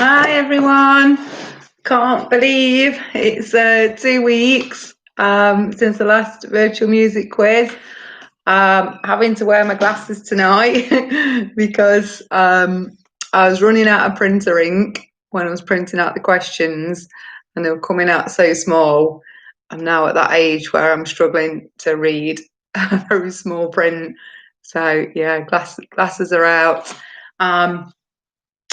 Hi everyone. Can't believe it's 2 weeks since the last virtual music quiz. Having to wear my glasses tonight because I was running out of printer ink when I was printing out the questions and they were coming out so small. I'm now at that age where I'm struggling to read a very small print. So yeah, glasses are out.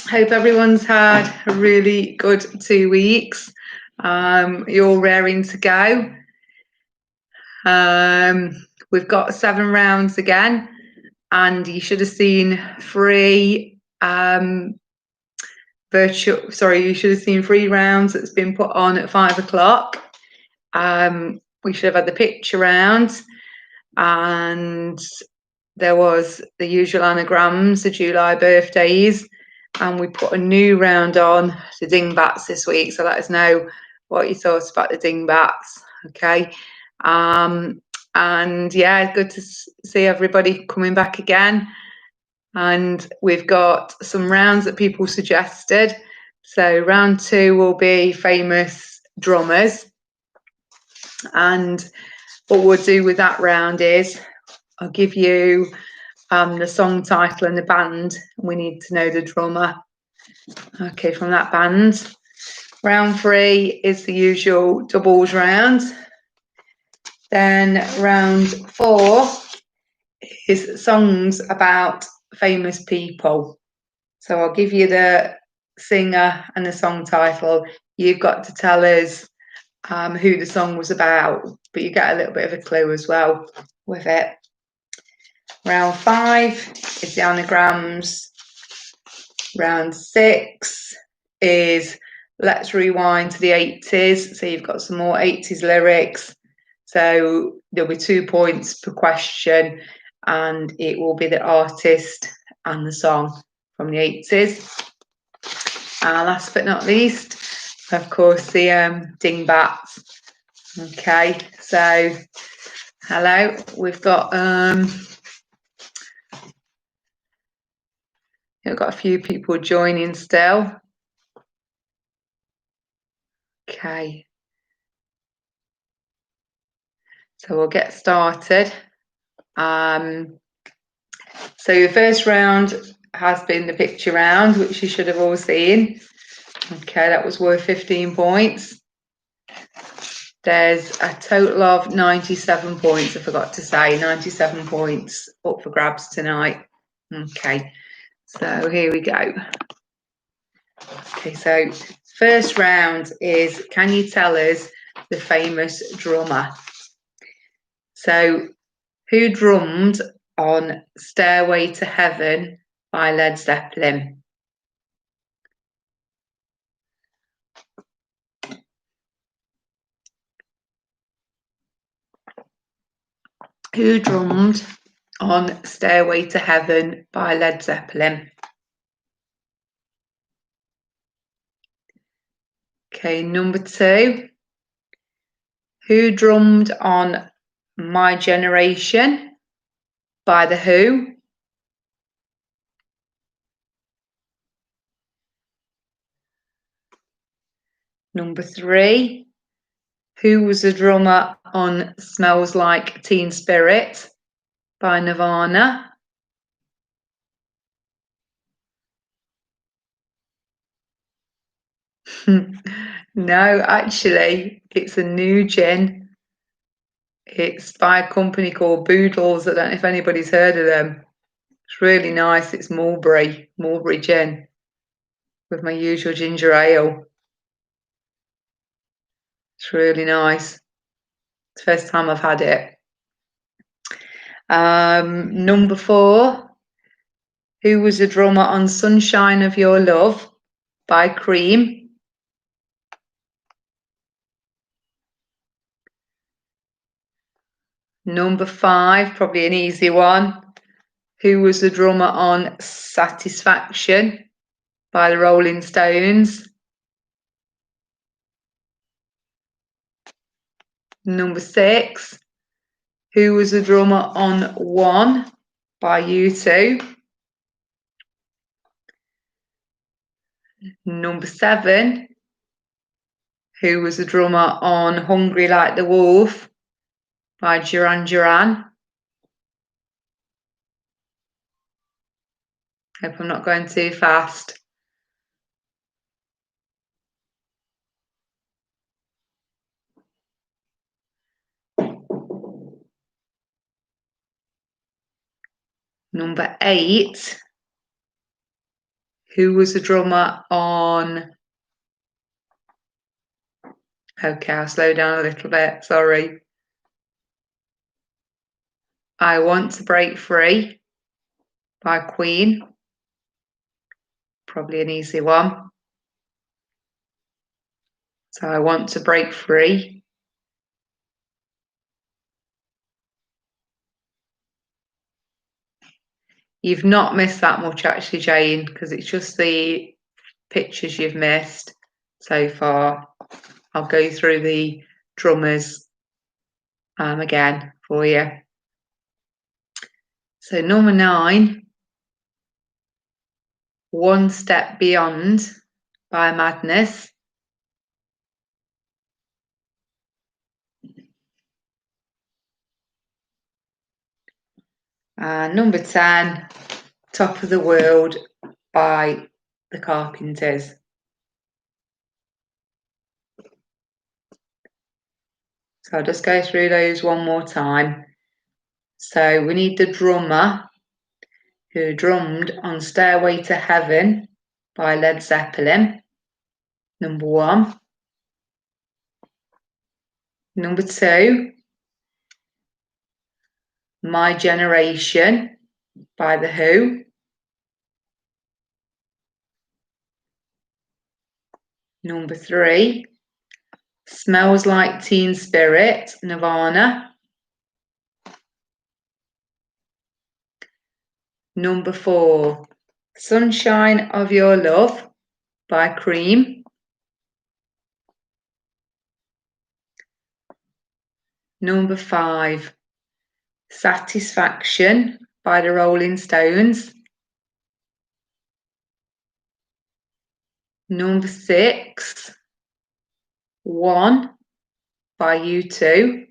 Hope everyone's had a really good 2 weeks. You're all raring to go. We've got 7 rounds again, and you should have seen 3 you should have seen 3 rounds that's been put on at 5 o'clock. We should have had the picture round, and there was the usual anagrams, the July birthdays. And we put a new round on, the dingbats this week. So let us know what you thought about the dingbats. Okay. And yeah, good to see everybody coming back again. And we've got some rounds that people suggested. So round 2 will be famous drummers. And what we'll do with that round is I'll give you the song title and the band. We need to know the drummer. Okay, from that band. Round 3 is the usual doubles round. Then round 4 is songs about famous people. So I'll give you the singer and the song title. You've got to tell us who the song was about, but you get a little bit of a clue as well with it. Round 5 is the anagrams. Round 6 is let's rewind to the 80s. So you've got some more 80s lyrics. So there'll be 2 points per question, and it will be the artist and the song from the 80s. And last but not least, of course, the dingbats. Okay, so hello, we've got a few people joining still. Okay. So we'll get started. So the first round has been the picture round, which you should have all seen. Okay, that was worth 15 points. There's a total of 97 points, I forgot to say, 97 points up for grabs tonight. Okay, so here we go. Okay, so first round is, can you tell us the famous drummer? So who drummed on Stairway to Heaven by Led Zeppelin? Who drummed on Stairway to Heaven by Led Zeppelin? Okay, number 2. Who drummed on My Generation by The Who? Number 3. Who was the drummer on Smells Like Teen Spirit by Nirvana? No, actually, it's a new gin. It's by a company called Boodles. I don't know if anybody's heard of them. It's really nice. It's mulberry gin with my usual ginger ale. It's really nice. It's the first time I've had it. Number 4. Who was the drummer on Sunshine of Your Love by Cream? Number 5, probably an easy one. Who was the drummer on Satisfaction by the Rolling Stones? Number 6. Who was the drummer on One by U2? Number 7, who was the drummer on Hungry Like the Wolf by Duran Duran? Hope I'm not going too fast. Number 8, who was the drummer on... Okay, I'll slow down a little bit, sorry. I Want to Break Free by Queen. Probably an easy one. So I Want to Break Free. You've not missed that much actually, Jane, because it's just the pictures you've missed so far. I'll go through the drummers again for you. So number 9, One Step Beyond by Madness. Number 10, Top of the World by the Carpenters. So I'll just go through those one more time. So we need the drummer who drummed on Stairway to Heaven by Led Zeppelin. Number 1. Number 2, My Generation by The Who. Number 3, Smells Like Teen Spirit, Nirvana. Number 4, Sunshine of Your Love by Cream. Number 5, Satisfaction by the Rolling Stones. Number 6, One by U2.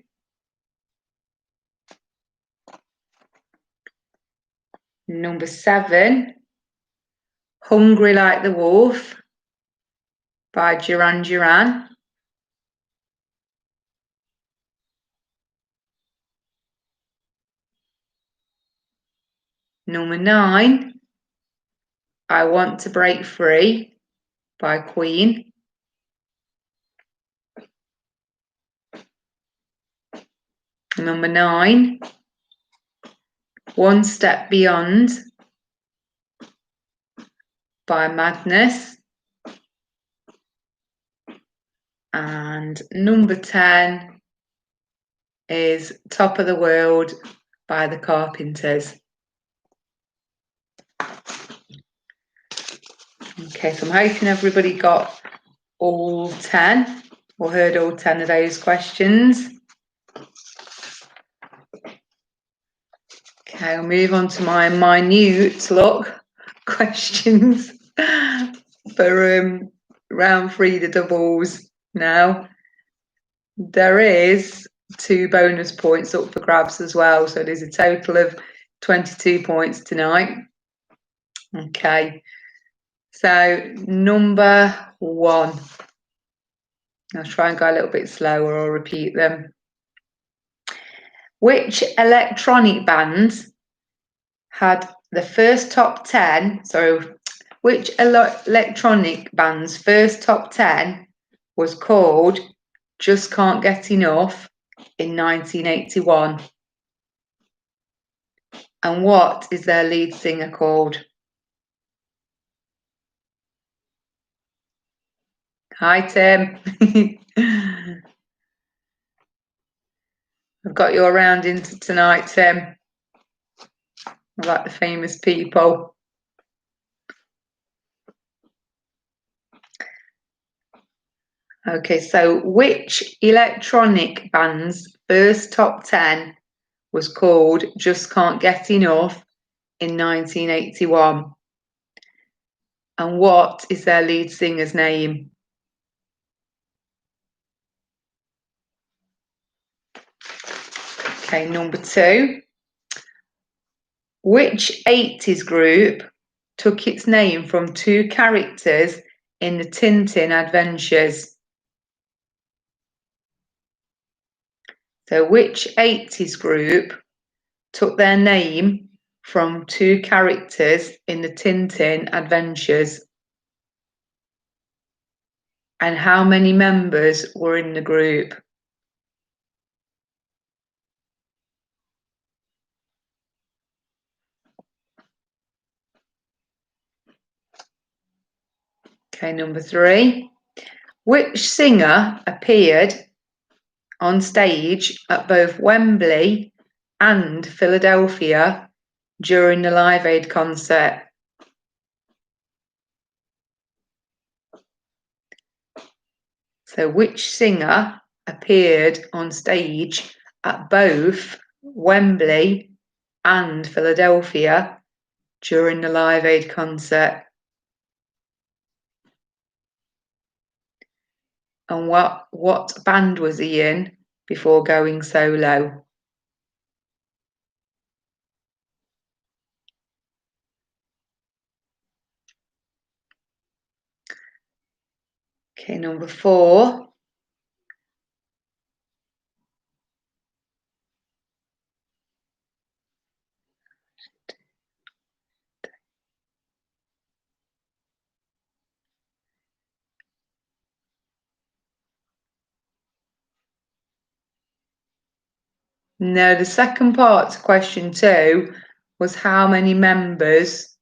Number 7, Hungry Like the Wolf by Duran Duran. Number 9, I Want to Break Free by Queen. Number 9, One Step Beyond by Madness. And number 10 is Top of the World by the Carpenters. Okay, so I'm hoping everybody got all 10 or heard all 10 of those questions. Okay, I'll move on to my minute look questions for round 3, the doubles now. There is 2 bonus points up for grabs as well, so there's a total of 22 points tonight. Okay, so number 1. I'll try and go a little bit slower or repeat them. Which electronic bands had the first top 10? So, which electronic band's first top 10 was called Just Can't Get Enough in 1981? And what is their lead singer called? Hi, Tim. I've got you around into tonight, Tim. I like the famous people. Okay, so which electronic band's first top 10 was called Just Can't Get Enough in 1981? And what is their lead singer's name? Okay, number 2. Which 80s group took its name from 2 characters in the Tintin adventures? So which 80s group took their name from 2 characters in the Tintin adventures? And how many members were in the group? Okay, number 3. Which singer appeared on stage at both Wembley and Philadelphia during the Live Aid concert? So which singer appeared on stage at both Wembley and Philadelphia during the Live Aid concert? And what band was he in before going solo? Okay, number 4. No, the second part to question 2 was how many members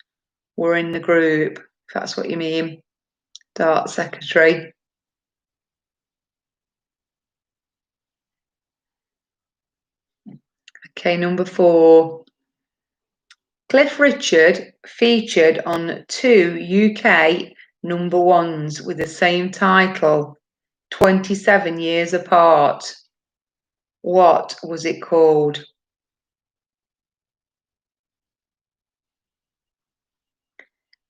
were in the group, if that's what you mean. Dart secretary. Okay, number 4. Cliff Richard featured on 2 UK number 1s with the same title, 27 years apart. What was it called?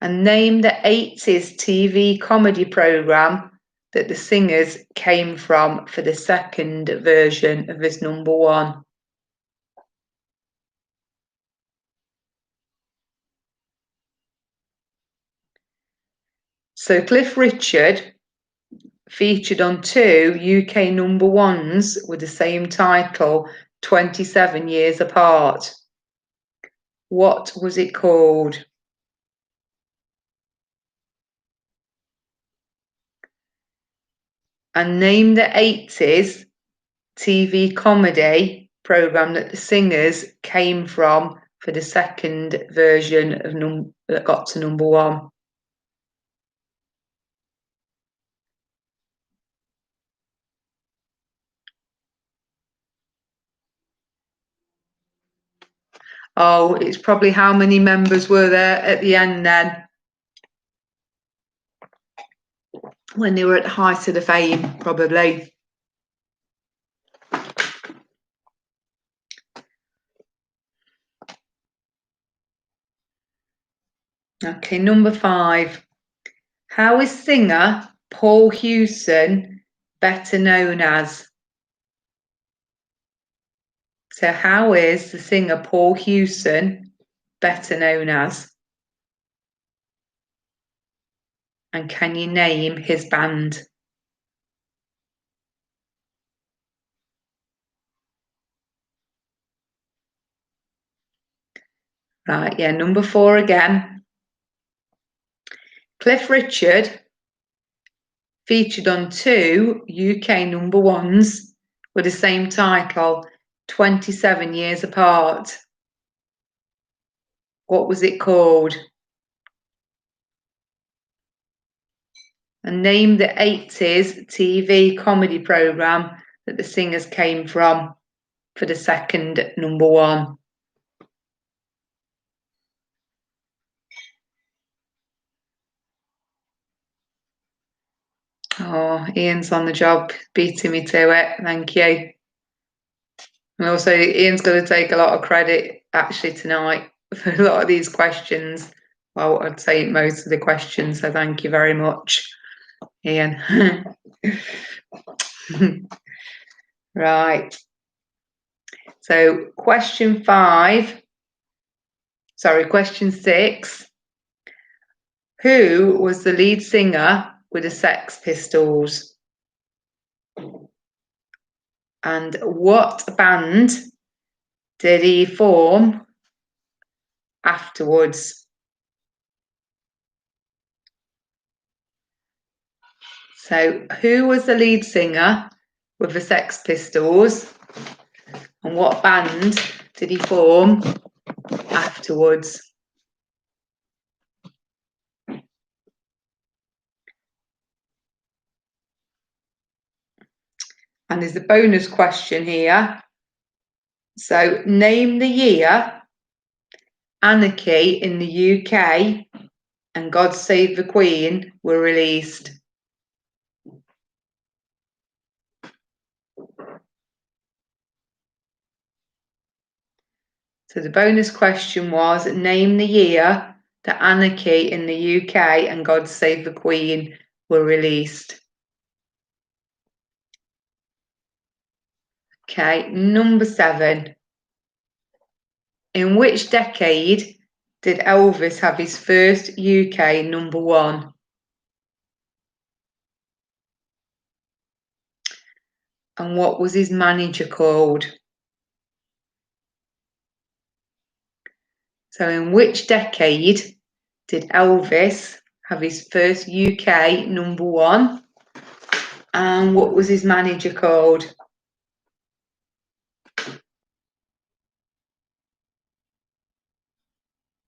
And name the 80s TV comedy programme that the singers came from for the second version of this number 1. So Cliff Richard featured on 2 UK number 1s with the same title, 27 years apart. What was it called? And name the 80s TV comedy programme that the singers came from for the second version of that got to number 1. Oh, it's probably how many members were there at the end then, when they were at the height of the fame, probably. Okay, number 5. How is singer Paul Hewson better known as? So how is the singer Paul Hewson better known as? And can you name his band? Right, yeah, number 4 again. Cliff Richard featured on 2 UK number 1s with the same title, 27 years apart. What was it called? And name the 80s TV comedy programme that the singers came from for the second number 1. Oh, Ian's on the job, beating me to it. Thank you. And also, Ian's going to take a lot of credit actually tonight for a lot of these questions. Well, I'd say most of the questions, so thank you very much, Ian. Right. So question 6. Who was the lead singer with the Sex Pistols? And what band did he form afterwards? So who was the lead singer with the Sex Pistols? And what band did he form afterwards? And there's a bonus question here. So name the year Anarchy in the UK and God Save the Queen were released. So the bonus question was name the year that Anarchy in the UK and God Save the Queen were released. Okay, number 7. In which decade did Elvis have his first UK number 1? And what was his manager called? So in which decade did Elvis have his first UK number 1? And what was his manager called?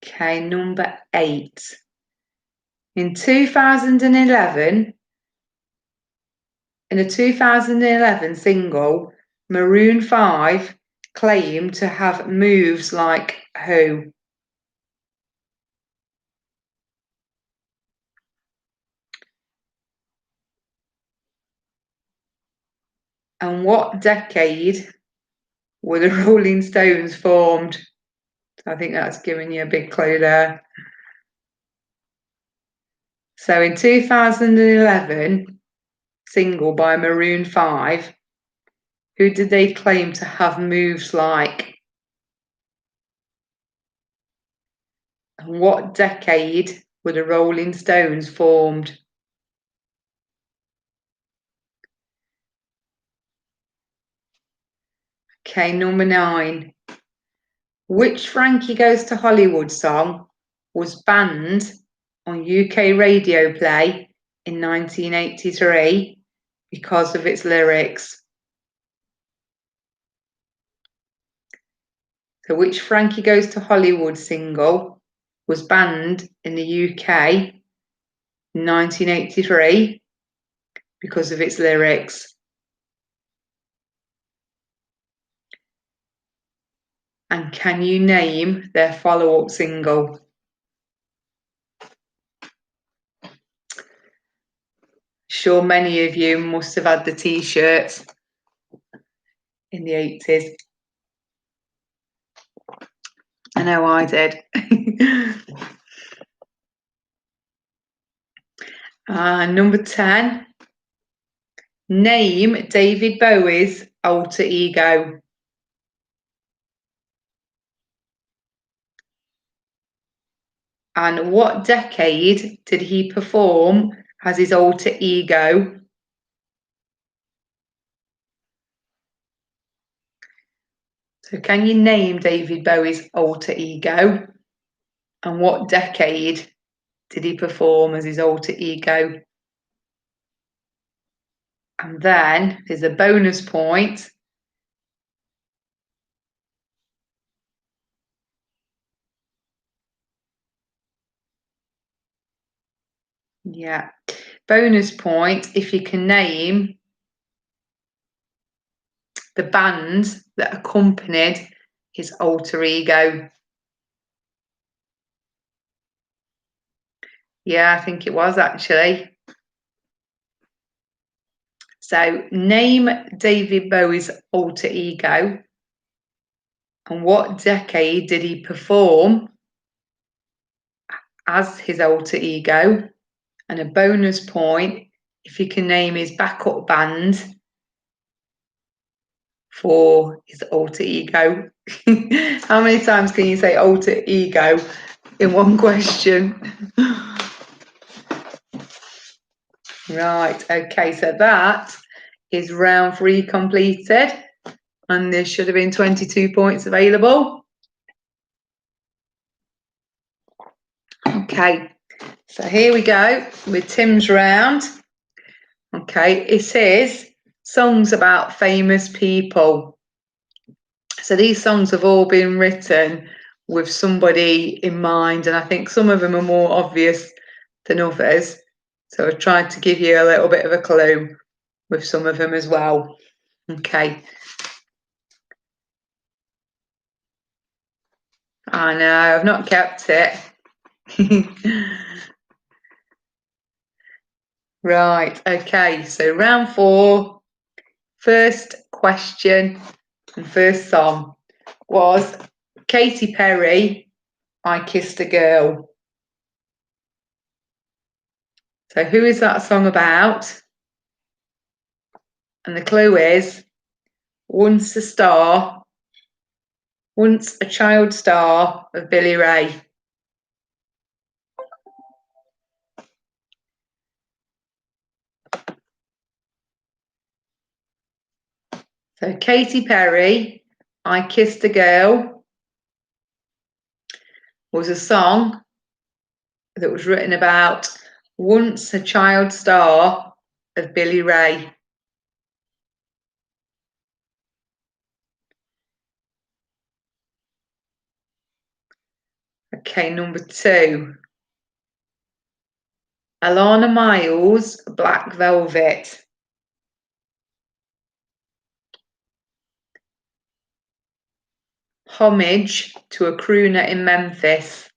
Okay, number 8. In 2011, in a 2011 single, Maroon 5 claimed to have moves like who? And what decade were the Rolling Stones formed? I think that's giving you a big clue there. So in 2011, single by Maroon 5, who did they claim to have moves like? And what decade were the Rolling Stones formed? Okay, number 9. Which Frankie Goes to Hollywood song was banned on UK radio play in 1983 because of its lyrics? So which Frankie Goes to Hollywood single was banned in the UK in 1983 because of its lyrics? And can you name their follow-up single? Sure, many of you must have had the t-shirts in the 80s. I know I did. Number 10. Name David Bowie's alter ego. And what decade did he perform as his alter ego? So can you name David Bowie's alter ego? And what decade did he perform as his alter ego? And then there's a bonus point. Yeah. Bonus point if you can name the band that accompanied his alter ego. Yeah, I think it was actually. So name David Bowie's alter ego and what decade did he perform as his alter ego, and a bonus point if you can name his backup band for his alter ego. How many times can you say alter ego in one question? Right, okay, so that is round 3 completed, and there should have been 22 points available. Okay, so here we go with Tim's round. Okay, it is songs about famous people. So these songs have all been written with somebody in mind, and I think some of them are more obvious than others. So I've tried to give you a little bit of a clue with some of them as well. Okay. I know, I've not kept it. Right, okay, so round 4, first question and first song was Katy Perry, I Kissed a Girl. So who is that song about? And the clue is, once a child star of Billy Ray. So Katy Perry, I Kissed a Girl was a song that was written about once a child star of Billy Ray. Okay, number 2. Alana Miles, Black Velvet. Homage to a crooner in Memphis.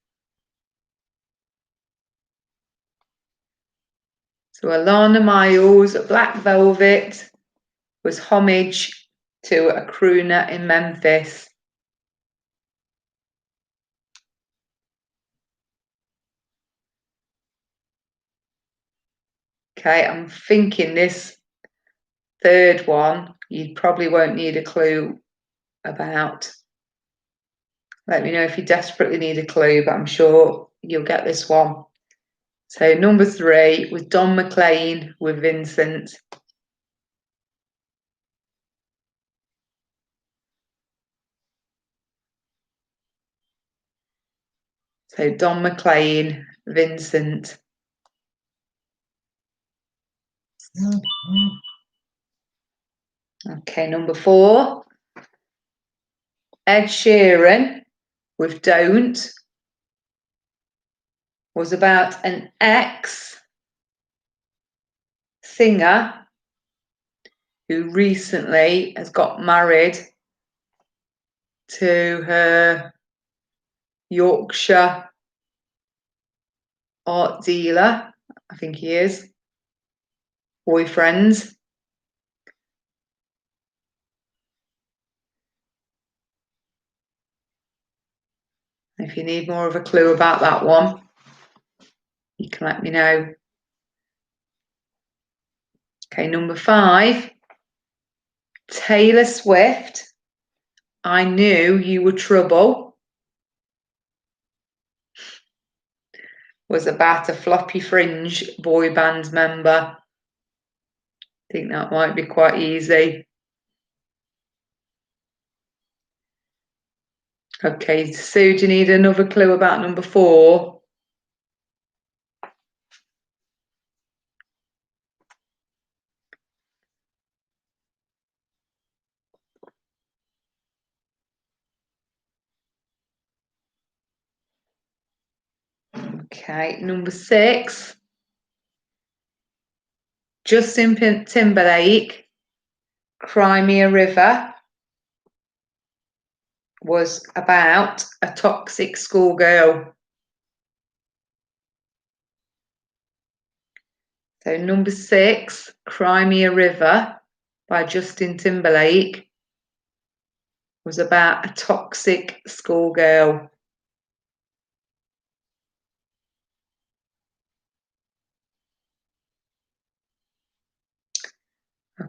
So Alana Miles, Black Velvet was homage to a crooner in Memphis. Okay, I'm thinking this third one you probably won't need a clue about. Let me know if you desperately need a clue, but I'm sure you'll get this one. So number 3 was Don McLean with Vincent. So Don McLean, Vincent. Okay, number 4. Ed Sheeran with Don't was about an ex-singer who recently has got married to her Yorkshire art dealer, I think he is, boyfriend. If you need more of a clue about that one, you can let me know. Okay, number 5, Taylor Swift, I Knew You Were Trouble, was about a floppy fringe boy band member. I think that might be quite easy. Okay, Sue, do you need another clue about number 4? Okay, number 6, Justin Timberlake, Cry Me a River, was about a toxic schoolgirl. So number 6, Cry Me a River by Justin Timberlake was about a toxic schoolgirl.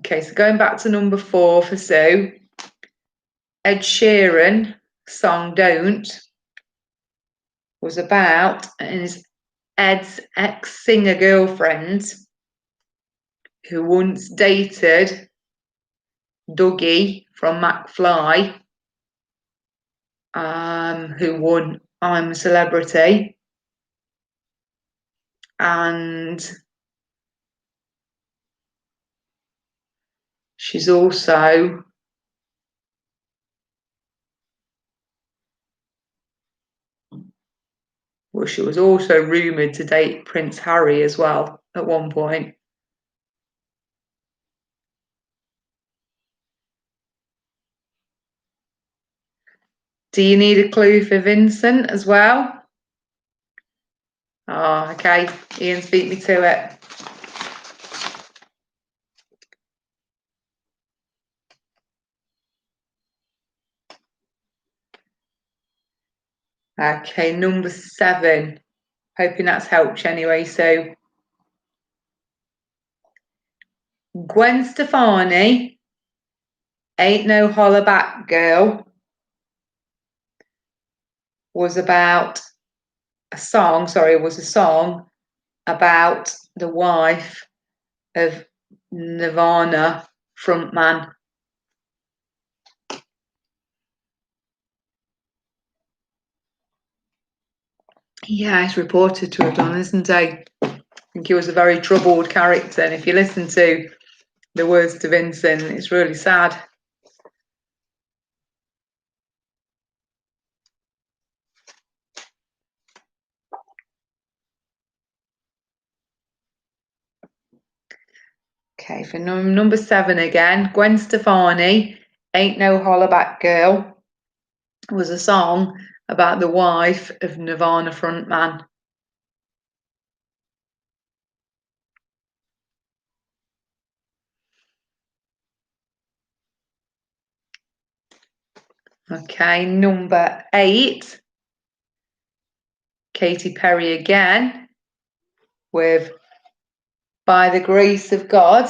Okay, so going back to number 4 for Sue. Ed Sheeran song Don't was about Ed's ex-singer girlfriend who once dated Dougie from McFly, who won I'm a Celebrity, and she's also she was also rumoured to date Prince Harry as well at one point. Do you need a clue for Vincent as well? Oh, okay. Ian, speak me to it. Okay, number 7. Hoping that's helped you anyway. So, Gwen Stefani, Ain't No Holler Back Girl, was a song about the wife of Nirvana frontman. Yeah, he's reported to have done, isn't he? I think he was a very troubled character, and if you listen to the words to Vincent, it's really sad. Okay, for number 7 again, Gwen Stefani, Ain't No Holler Back Girl, was a song about the wife of Nirvana frontman. Okay, number 8, Katy Perry again, with By the Grace of God.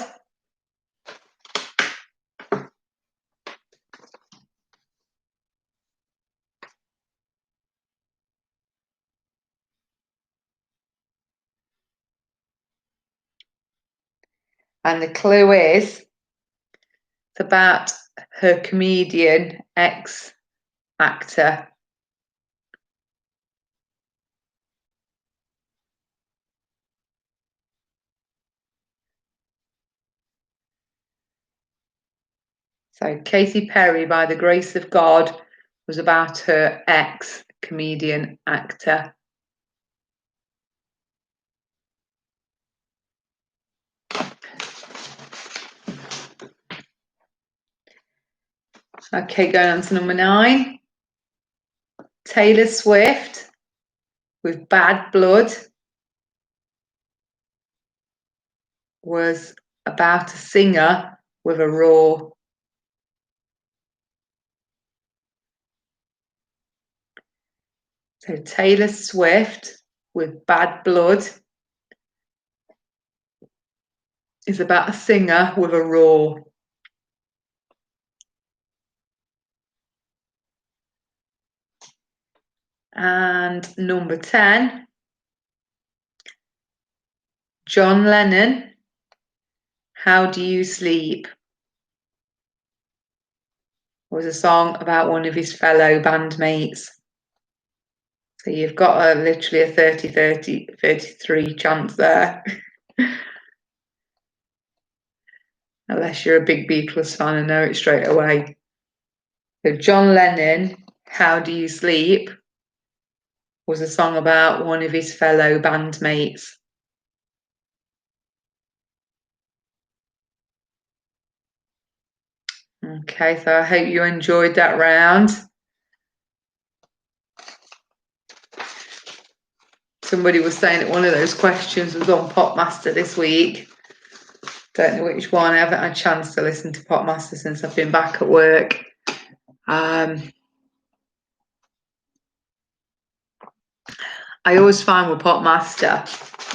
And the clue is it's about her comedian ex-actor. So Katy Perry, By the Grace of God, was about her ex-comedian actor. Okay, going on to number 9. Taylor Swift with Bad Blood was about a singer with a roar. So Taylor Swift with Bad Blood is about a singer with a roar. And number 10, John Lennon, How Do You Sleep, was a song about one of his fellow bandmates. So you've got literally a 33 chance there. Unless you're a big Beatles fan and know it straight away. So John Lennon, How Do You Sleep, was a song about one of his fellow bandmates. Okay, so I hope you enjoyed that round. Somebody was saying that one of those questions was on Popmaster this week. Don't know which one. I haven't had a chance to listen to Popmaster since I've been back at work. I always find with Popmaster,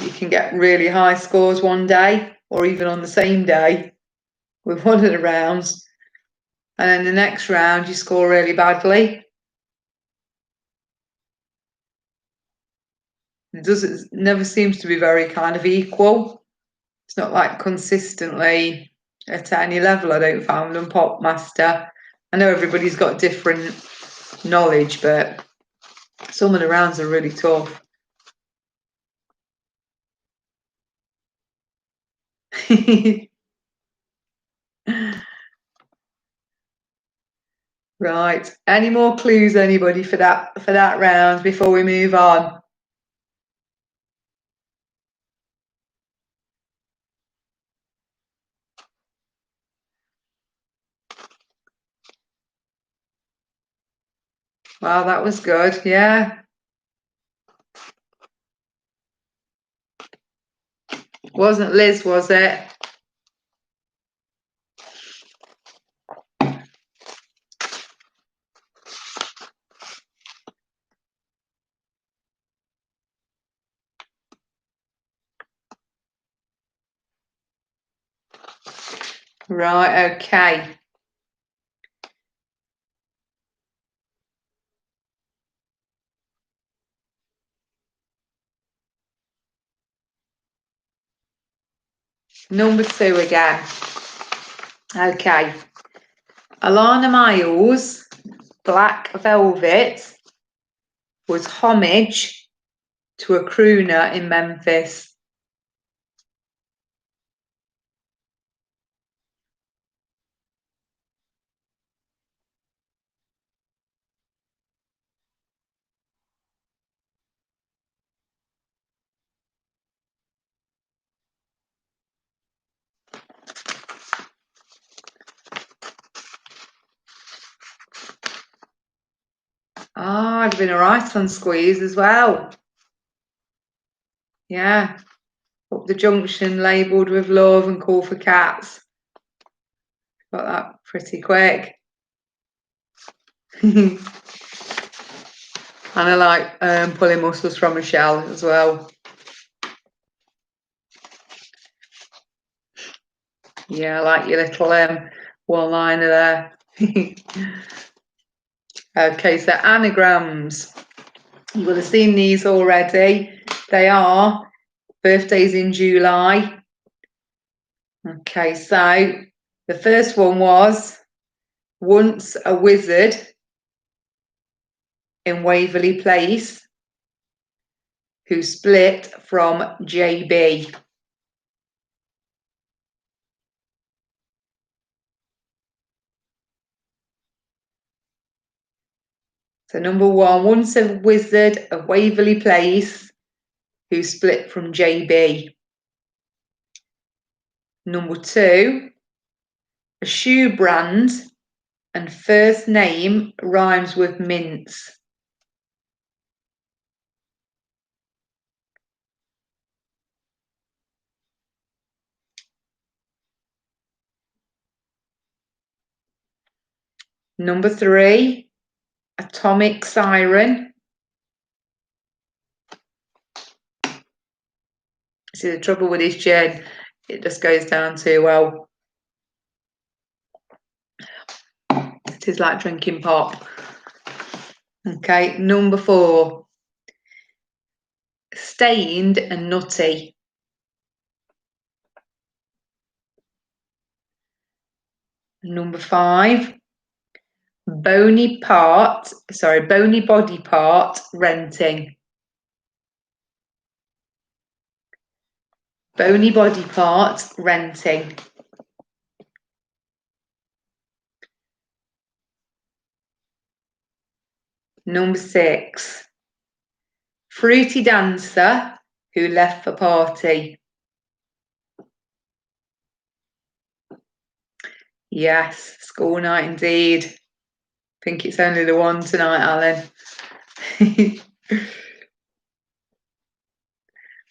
you can get really high scores one day or even on the same day. with one of the rounds, and then the next round you score really badly. It never seems to be very kind of equal. It's not like consistently at any level, I don't find, on Pop Master. I know everybody's got different knowledge, but some of the rounds are really tough. Right. Any more clues, anybody, for that round before we move on? Wow, that was good. Yeah. Wasn't Liz, was it? Right, okay. Number 2 again. Okay. Alana Miles' Black Velvet was homage to a crooner in Memphis. Ah, I'd have been alright on Squeeze as well. Yeah. Up the junction, labelled with love and call for cats. Got that pretty quick. And I like pulling muscles from a shell as well. Yeah, I like your little one-liner there. Okay, so anagrams. You will have seen these already. They are birthdays in July. Okay, so the first one was once a wizard in Waverley Place who split from JB. So number 1, once a wizard of Waverley Place who split from JB. Number 2, a shoe brand and first name rhymes with mince. Number 3, atomic siren. See, the trouble with this gin, it just goes down too well. It is like drinking pop. Okay, number 4, stained and nutty. Number 5, bony body part renting. Bony body part renting. Number 6, fruity dancer who left for party. Yes, school night indeed. I think it's only the one tonight, Alan.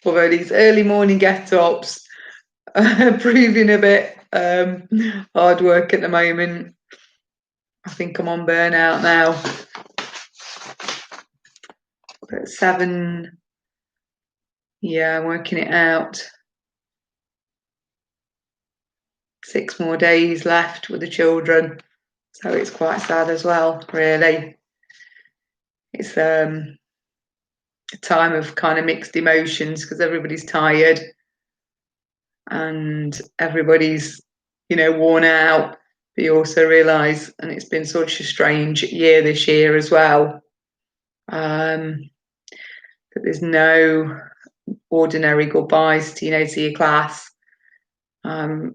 Although these early morning get-ups are proving a bit hard work at the moment. I think I'm on burnout now. But 7, yeah, I'm working it out. 6 more days left with the children, so it's quite sad as well, really. It's a time of kind of mixed emotions because everybody's tired and everybody's, you know, worn out, but you also realise, and it's been such a strange year this year as well, that there's no ordinary goodbyes to, you know, to your class.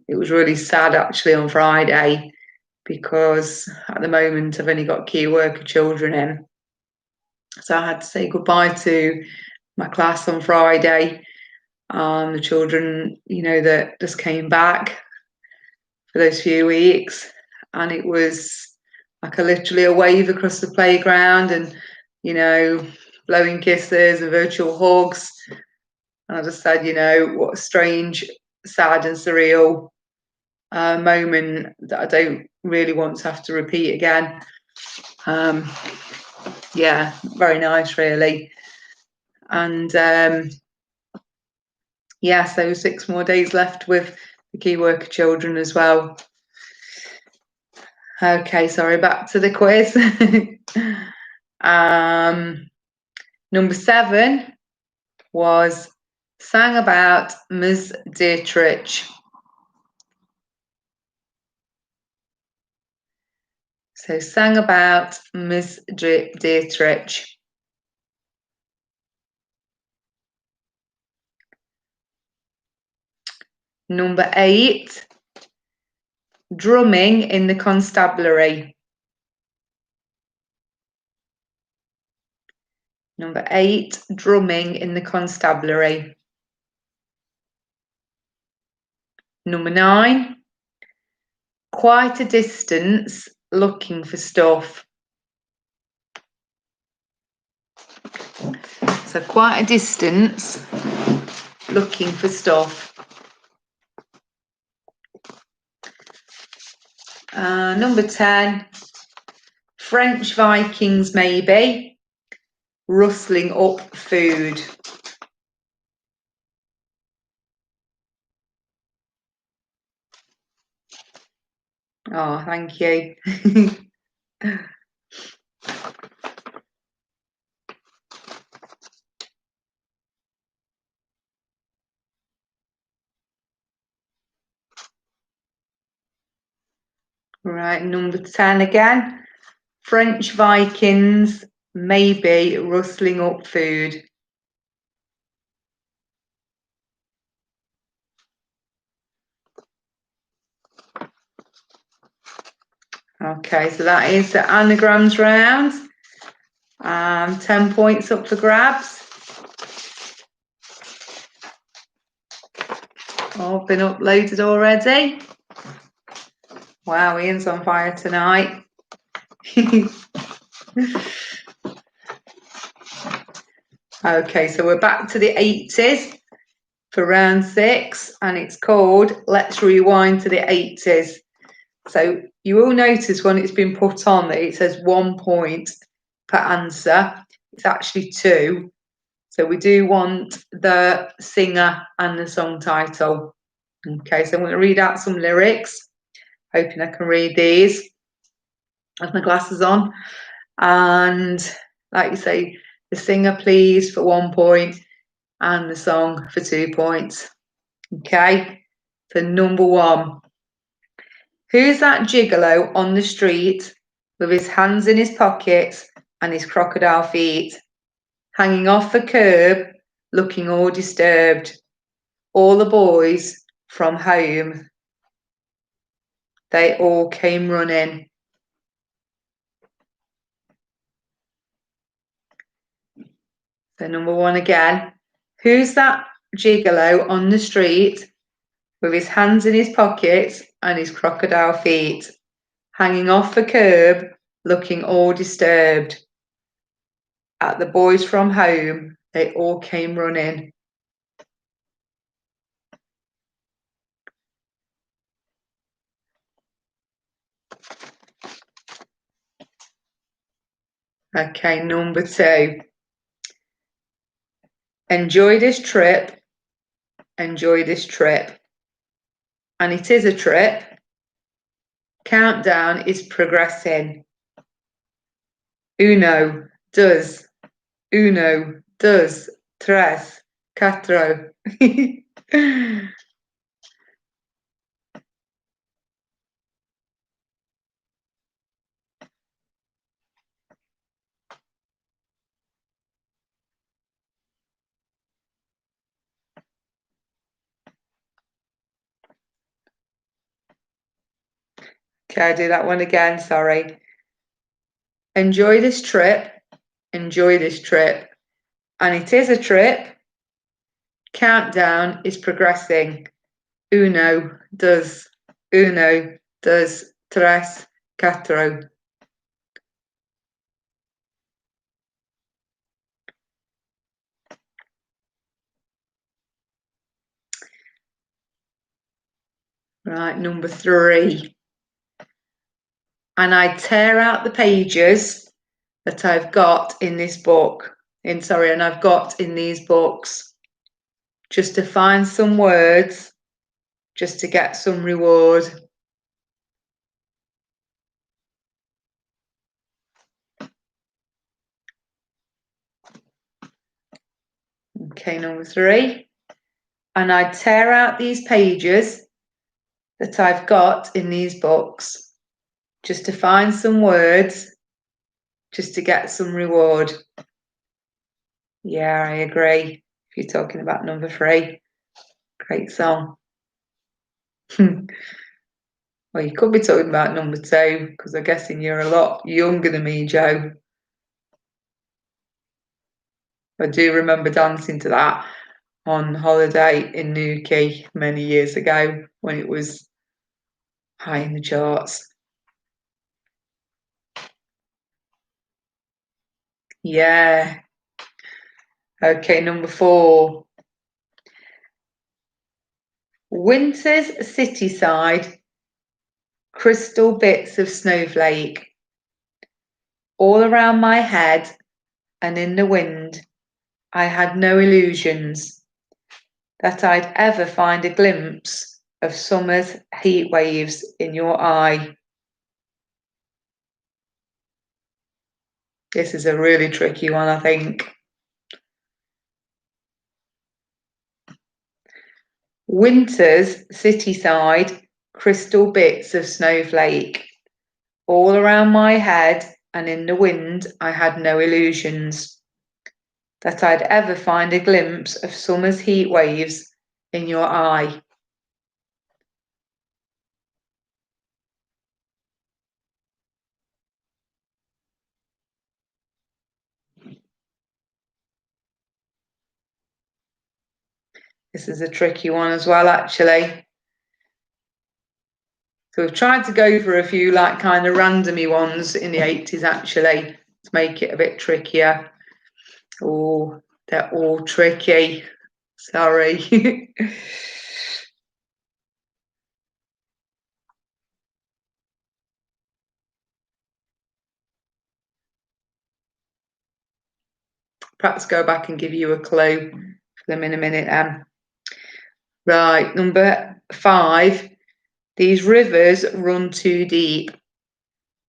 It was really sad actually on Friday because at the moment I've only got key worker children in, so I had to say goodbye to my class on Friday. The children, you know, that just came back for those few weeks, and it was like literally a wave across the playground, and, you know, blowing kisses and virtual hugs. And I just said, you know, what a strange, sad and surreal moment that I don't really want to have to repeat again. Yeah, very nice, really. And yeah, so 6 more days left with the key worker children as well. Okay, sorry, back to the quiz. Number 7 was sang about Ms. Dietrich. So sang about Ms. Dietrich. Number 8, drumming in the constabulary. Number 8, drumming in the constabulary. Number 9, quite a distance looking for stuff. So quite a distance looking for stuff. Number 10, French Vikings maybe, rustling up food. Oh, thank you. Right, number 10 again. French Vikings maybe rustling up food. Okay, so that is the anagrams round. 10 points up for grabs. All been uploaded already. Wow, Ian's on fire tonight. Okay, so we're back to the 80s for round 6, and it's called Let's Rewind to the 80s. So you will notice when it's been put on that it says 1 point per answer. It's actually 2. So we do want the singer and the song title. Okay, so I'm going to read out some lyrics, hoping I can read these with my glasses on. And like you say, the singer please for 1 point and the song for 2 points. Okay, so number 1. Who's that gigolo on the street with his hands in his pockets and his crocodile feet, hanging off the curb, looking all disturbed? All the boys from home, they all came running. So number 1 again. Who's that gigolo on the street with his hands in his pockets and his crocodile feet, hanging off the curb, looking all disturbed? At the boys from home, they all came running. Okay, number 2. Enjoy this trip, enjoy this trip. and it is a trip. Countdown is progressing. Uno, dos, tres, cuatro. Okay, I'll do that one again, sorry. Enjoy this trip, and it is a trip. Countdown is progressing. Uno, dos, tres, cuatro. Right, number 3. And I tear out the pages that I've got in this book. I've got in these books, just to find some words, just to get some reward. Okay, number 3. And I tear out these pages that I've got in these books, just to find some words, just to get some reward. Yeah, I agree. If you're talking about number 3, great song. Well, you could be talking about number 2, because I'm guessing you're a lot younger than me, Joe. I do remember dancing to that on holiday in Newquay many years ago when it was high in the charts. Yeah. Okay, number 4. Winter's city side, crystal bits of snowflake, all around my head and in the wind. I had no illusions that I'd ever find a glimpse of summer's heat waves in your eye. This is a really tricky one, I think. Winter's city side, crystal bits of snowflake, all around my head and in the wind. I had no illusions that I'd ever find a glimpse of summer's heat waves in your eye. This is a tricky one as well, actually. So we've tried to go for a few like kind of randomy ones in the 80s, actually, to make it a bit trickier. Oh, they're all tricky. Sorry. Perhaps go back and give you a clue for them in a minute then. Right, number 5. These rivers run too deep,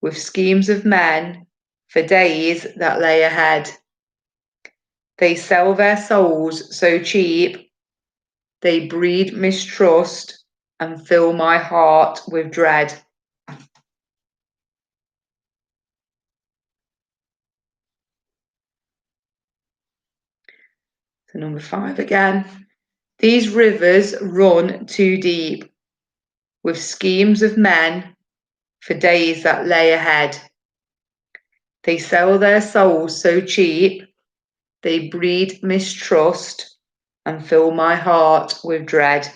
with schemes of men for days that lay ahead. They sell their souls so cheap, they breed mistrust and fill my heart with dread. So number 5 again. These rivers run too deep, with schemes of men for days that lay ahead. They sell their souls so cheap, they breed mistrust and fill my heart with dread.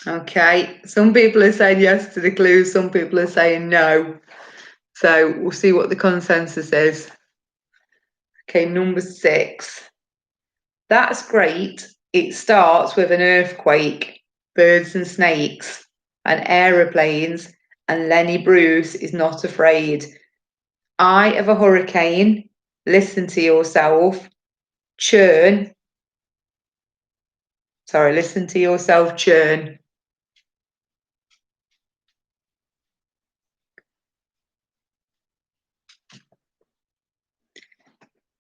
Okay, some people are saying yes to the clues, some people are saying no. So we'll see what the consensus is. Okay, number 6. That's great, It starts with an earthquake, birds and snakes, and aeroplanes, and Lenny Bruce is not afraid. Eye of a hurricane, listen to yourself, churn. Sorry, listen to yourself, churn.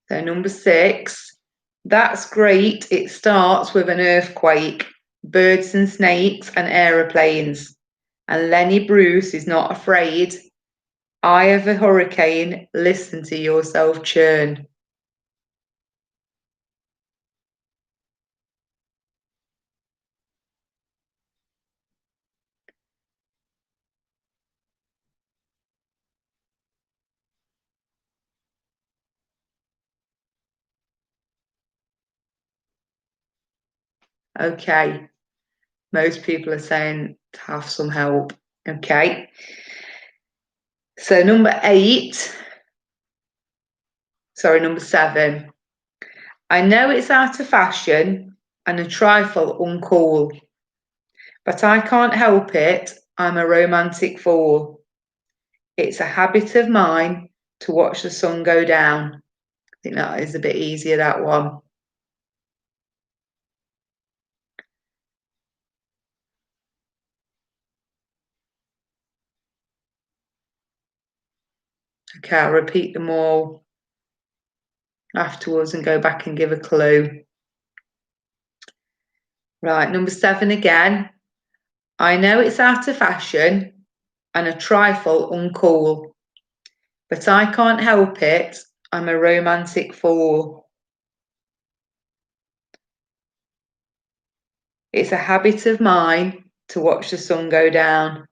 So number 6, that's great. It starts with an earthquake, birds and snakes and aeroplanes. And Lenny Bruce is not afraid. Eye of a hurricane, listen to yourself churn. Okay, most people are saying to have some help. Okay, so number 7. I know it's out of fashion and a trifle uncool, but I can't help it, I'm a romantic fool. It's a habit of mine to watch the sun go down. I think that is a bit easier, that one. Okay, I'll repeat them all afterwards and go back and give a clue. Right, number 7 again. I know it's out of fashion and a trifle uncool, but I can't help it, I'm a romantic fool. It's a habit of mine to watch the sun go down.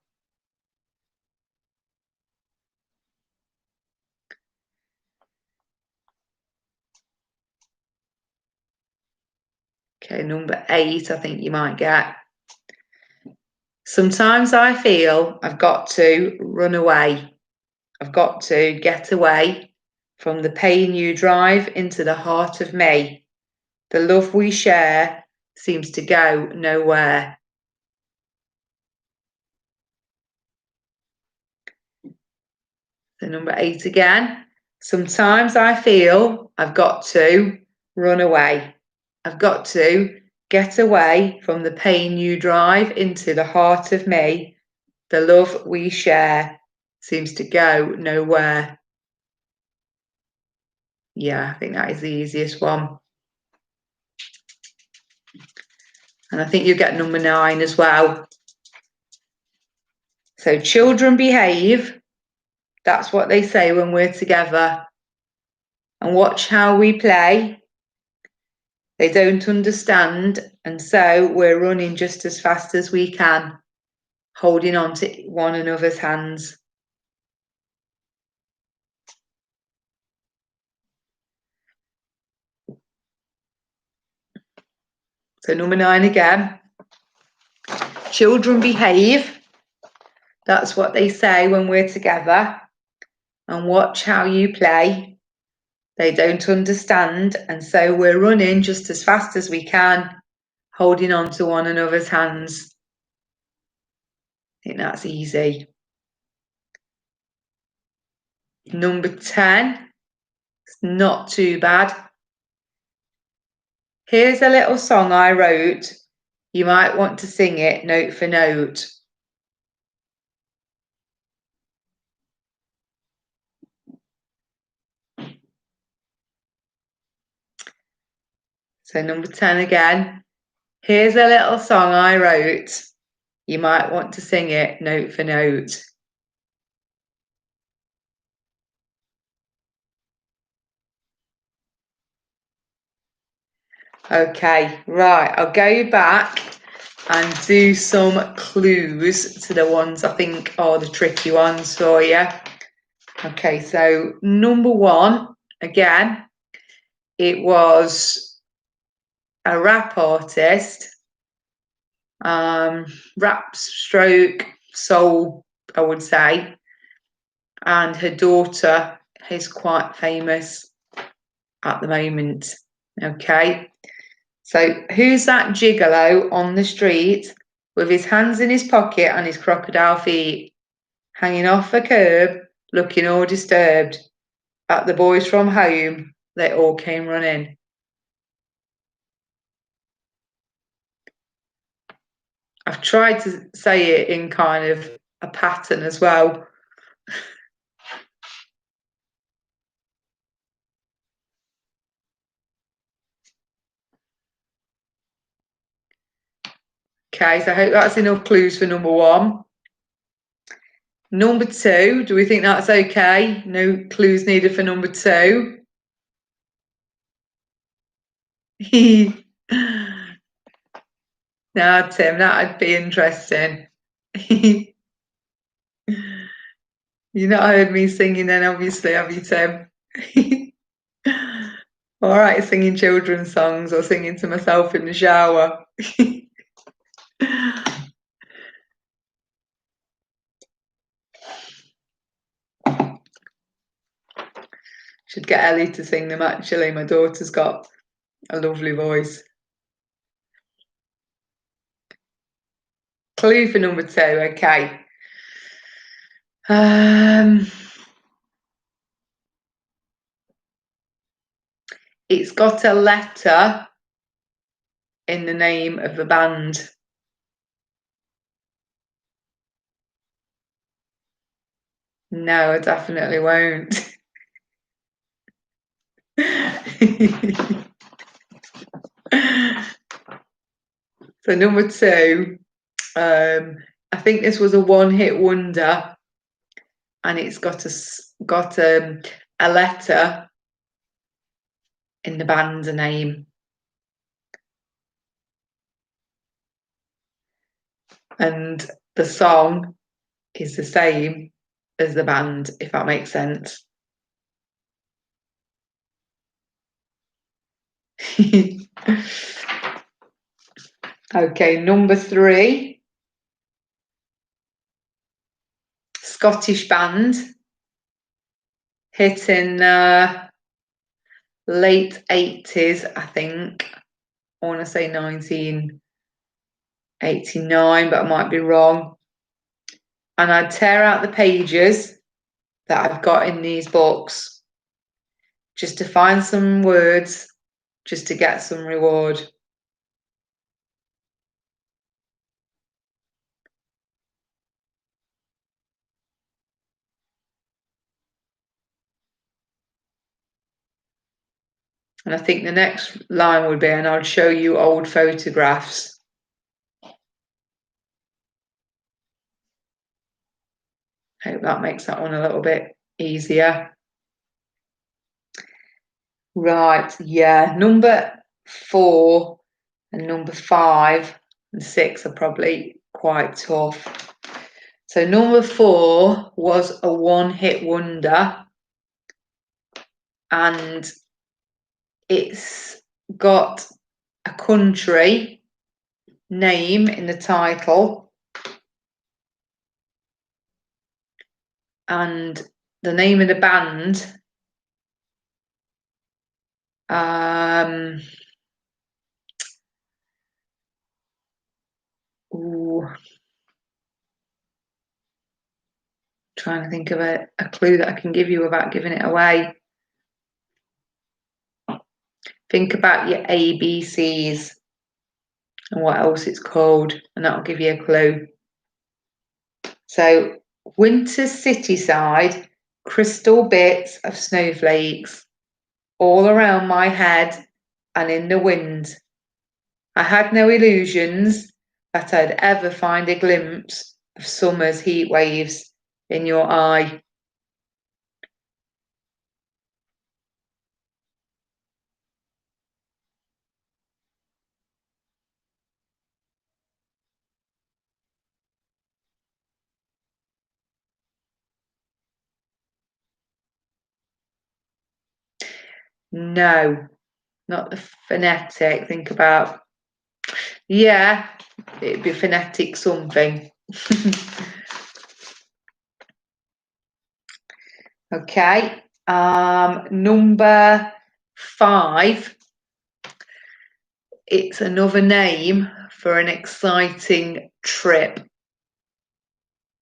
Okay, number 8, I think you might get. Sometimes I feel I've got to run away. I've got to get away from the pain you drive into the heart of me. The love we share seems to go nowhere. So number 8 again. Sometimes I feel I've got to run away. I've got to get away from the pain you drive into the heart of me. The love we share seems to go nowhere. Yeah, I think that is the easiest one. And I think you get number 9 as well. So children behave. That's what they say when we're together. And watch how we play. They don't understand, and so we're running just as fast as we can, holding on to one another's hands. So number 9 again. Children behave. That's what they say when we're together. And watch how you play. They don't understand, and so we're running just as fast as we can, holding on to one another's hands. I think that's easy. Number 10. It's not too bad. Here's a little song I wrote. You might want to sing it note for note. So number 10 again. Here's a little song I wrote. You might want to sing it note for note. Okay, right, I'll go back and do some clues to the ones I think are the tricky ones for you. Okay, so number 1, again, it was a rap artist, rap stroke soul, I would say, and her daughter is quite famous at the moment. Okay, So who's that gigolo on the street with his hands in his pocket and his crocodile feet, hanging off the curb, looking all disturbed? At the boys from home, they all came running. I've tried to say it in kind of a pattern as well. Okay, so I hope that's enough clues for number one. Number two, do we think that's okay? No clues needed for number two. Now, Tim, that'd be interesting. You've not heard me singing then, obviously, have you, Tim? All right, singing children's songs or singing to myself in the shower. Should get Ellie to sing them, actually. My daughter's got a lovely voice. Clue for number two, okay. It's got a letter in the name of the band. No, I definitely won't. So number two, I think this was a one-hit wonder, and it's got a letter in the band's name. And the song is the same as the band, if that makes sense. Okay, number three. Scottish band, hit in late 80s, I think. I want to say 1989, but I might be wrong. And I'd tear out the pages that I've got in these books just to find some words, just to get some reward. And I think the next line would be, and I'll show you old photographs. Hope that makes that one a little bit easier. Right, yeah, number 4 and number 5 and 6 are probably quite tough. So number 4 was a one-hit wonder, and it's got a country name in the title, and the name of the band trying to think of a clue that I can give you without giving it away. Think about your ABCs and what else it's called, and that'll give you a clue. So, winter city side, crystal bits of snowflakes all around my head and in the wind. I had no illusions that I'd ever find a glimpse of summer's heat waves in your eye. No, not the phonetic. Think about, yeah, it'd be phonetic something. Okay, number 5 it's another name for an exciting trip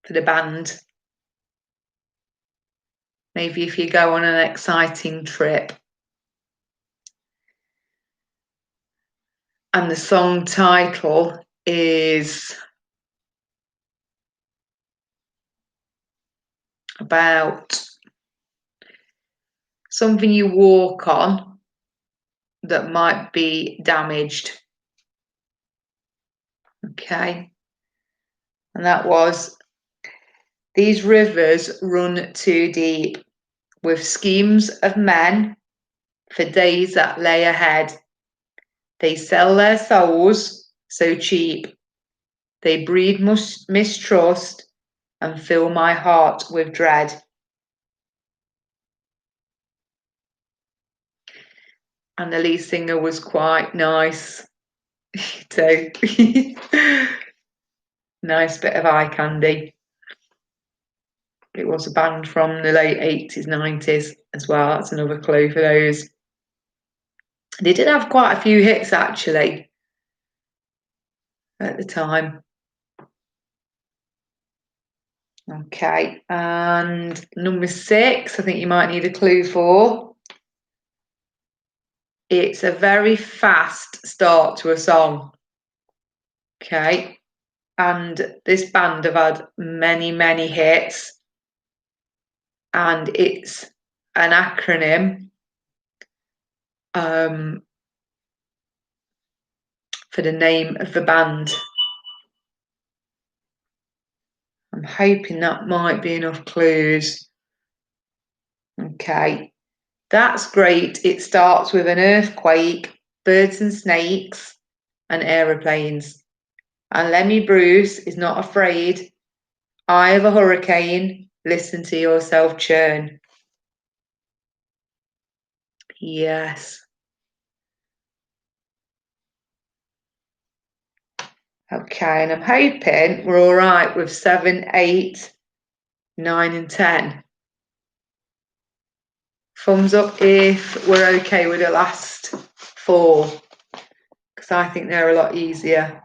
for the band. Maybe if you go on an exciting trip. And the song title is about something you walk on that might be damaged. Okay. And that was, these rivers run too deep with schemes of men for days that lay ahead. They sell their souls so cheap. They breed mistrust and fill my heart with dread. And the lead singer was quite nice too. Nice bit of eye candy. It was a band from the late 80s, 90s as well. That's another clue for those. They did have quite a few hits actually at the time. Okay, and number 6, I think you might need a clue for. It's a very fast start to a song. Okay, and this band have had many, many hits, and it's an acronym for the name of the band. I'm hoping that might be enough clues. Okay, that's great. It starts with an earthquake, birds and snakes, and aeroplanes. And Lemmy Bruce is not afraid. Eye of a hurricane, listen to yourself churn. Yes. Okay, and I'm hoping we're all right with 7, 8, 9, and 10. Thumbs up if we're okay with the last 4, because I think they're a lot easier.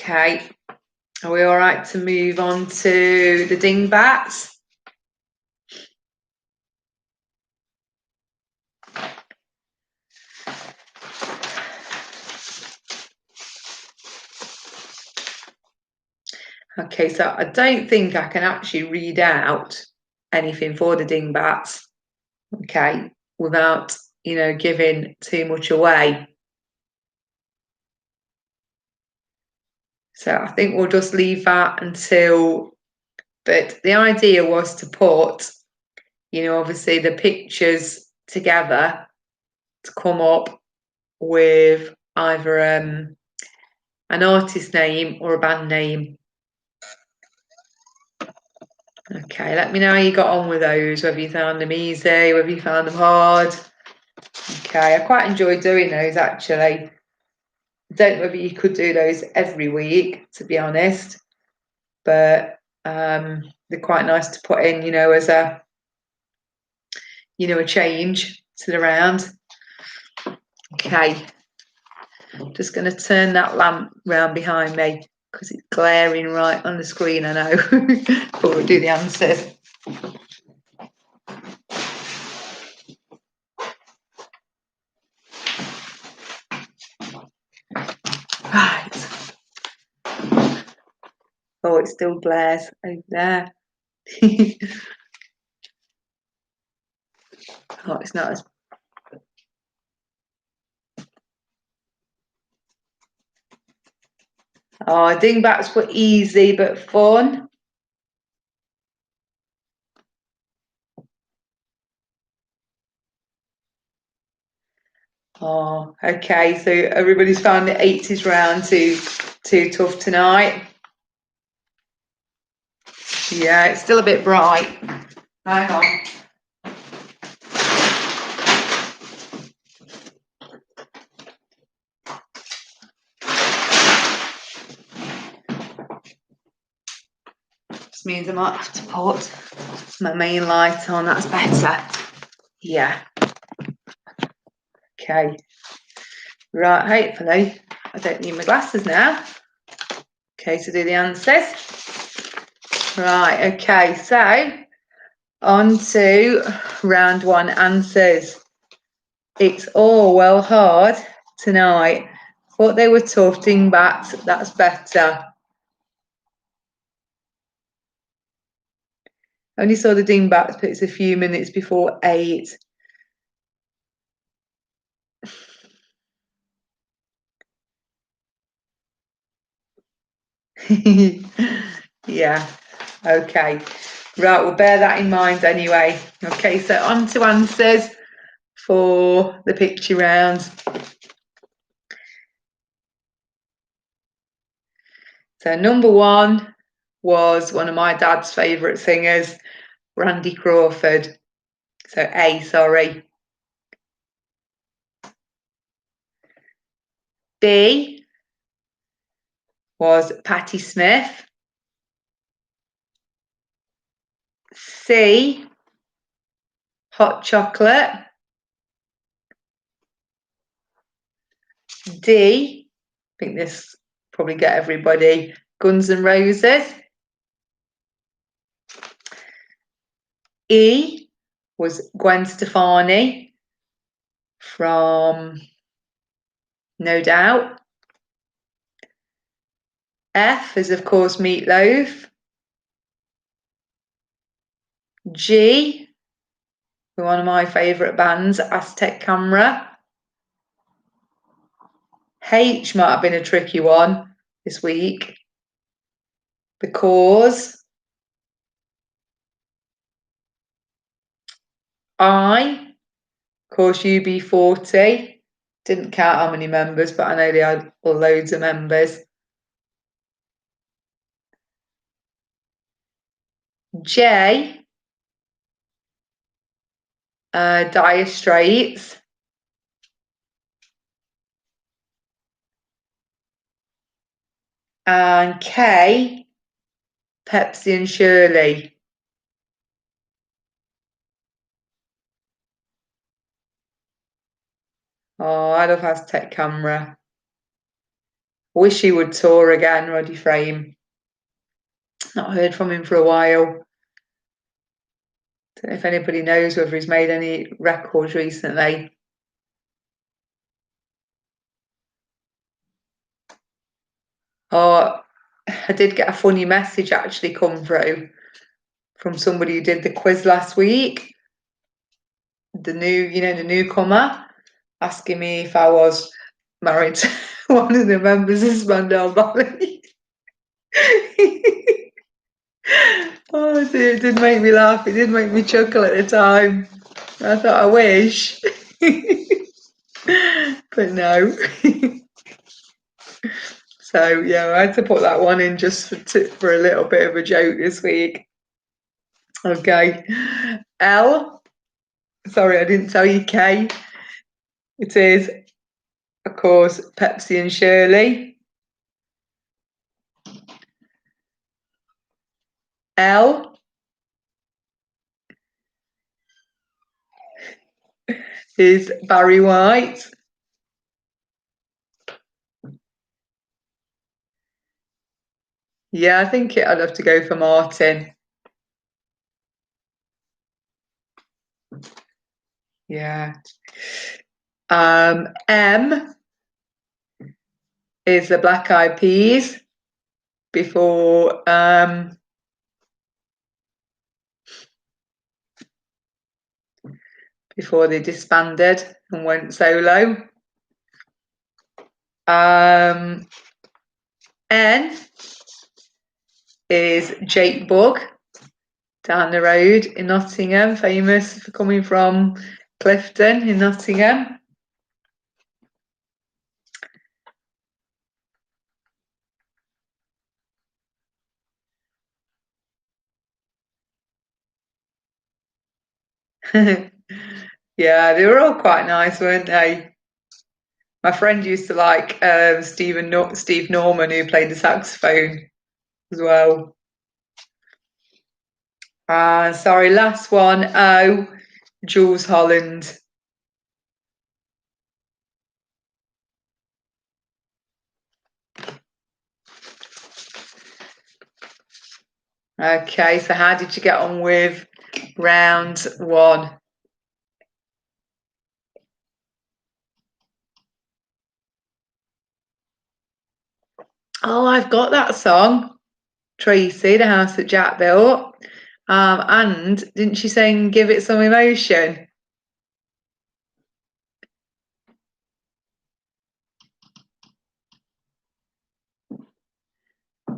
Okay, are we all right to move on to the dingbats? Okay, so I don't think I can actually read out anything for the dingbats, okay, without, giving too much away. So I think we'll just leave that until, but the idea was to put, obviously the pictures together to come up with either an artist name or a band name. Okay, let me know how you got on with those, whether you found them easy, whether you found them hard. Okay, I quite enjoyed doing those actually. I don't know whether you could do those every week, to be honest, but they're quite nice to put in, as a, a change to the round. Okay, I'm just going to turn that lamp round behind me because it's glaring right on the screen, I know. But we'll do the answers. Right. Oh, it still glares over there. Oh, it's not as... Oh, dingbats were easy but fun. Oh, okay. So everybody's found the 80s round too tough tonight. Yeah, it's still a bit bright. Hang on. This means I might have to put my main light on. That's better. Yeah. Okay. Right, hopefully I don't need my glasses now. Okay, to do the answers. Right, okay, so on to round one answers. It's all well hard tonight. Thought they were tough, dingbats, that's better. Only saw the dingbats, but it's a few minutes before 8. Yeah, okay. Right, we'll bear that in mind anyway. Okay, so on to answers for the picture round. So number 1 was one of my dad's favourite singers, Randy Crawford. So A, sorry. B was Patti Smith. C, Hot Chocolate. D, I think this probably get everybody, Guns N' Roses. E was Gwen Stefani from No Doubt. F is of course Meatloaf. G, one of my favourite bands, Aztec Camera. H might have been a tricky one this week because I, of course, UB40, didn't count how many members, but I know they had loads of members. J, Dire Straits. And K, Pepsi and Shirley. Oh, I love Aztec Camera. Wish he would tour again, Roddy Frame. Not heard from him for a while. Don't know if anybody knows whether he's made any records recently. Oh, I did get a funny message actually come through from somebody who did the quiz last week. The newcomer, asking me if I was married to one of the members of Spandau Ballet. Oh dear, it did make me laugh. It did make me chuckle at the time. I thought, I wish. But no. So yeah, I had to put that one in just for a little bit of a joke this week. Okay. L. Sorry, I didn't tell you K. It is, of course, Pepsi and Shirley. L is Barry White. Yeah, I think I'd have to go for Martin. Yeah. M is the Black Eyed Peas before they disbanded and went solo. N is Jake Bugg, down the road in Nottingham, famous for coming from Clifton in Nottingham. Yeah, they were all quite nice, weren't they? My friend used to like Steve Norman, who played the saxophone as well. Sorry, last one. O, Jules Holland. Okay, so how did you get on with round one? Oh, I've got that song, Tracy, the house that Jack built. And didn't she sing Give It Some Emotion?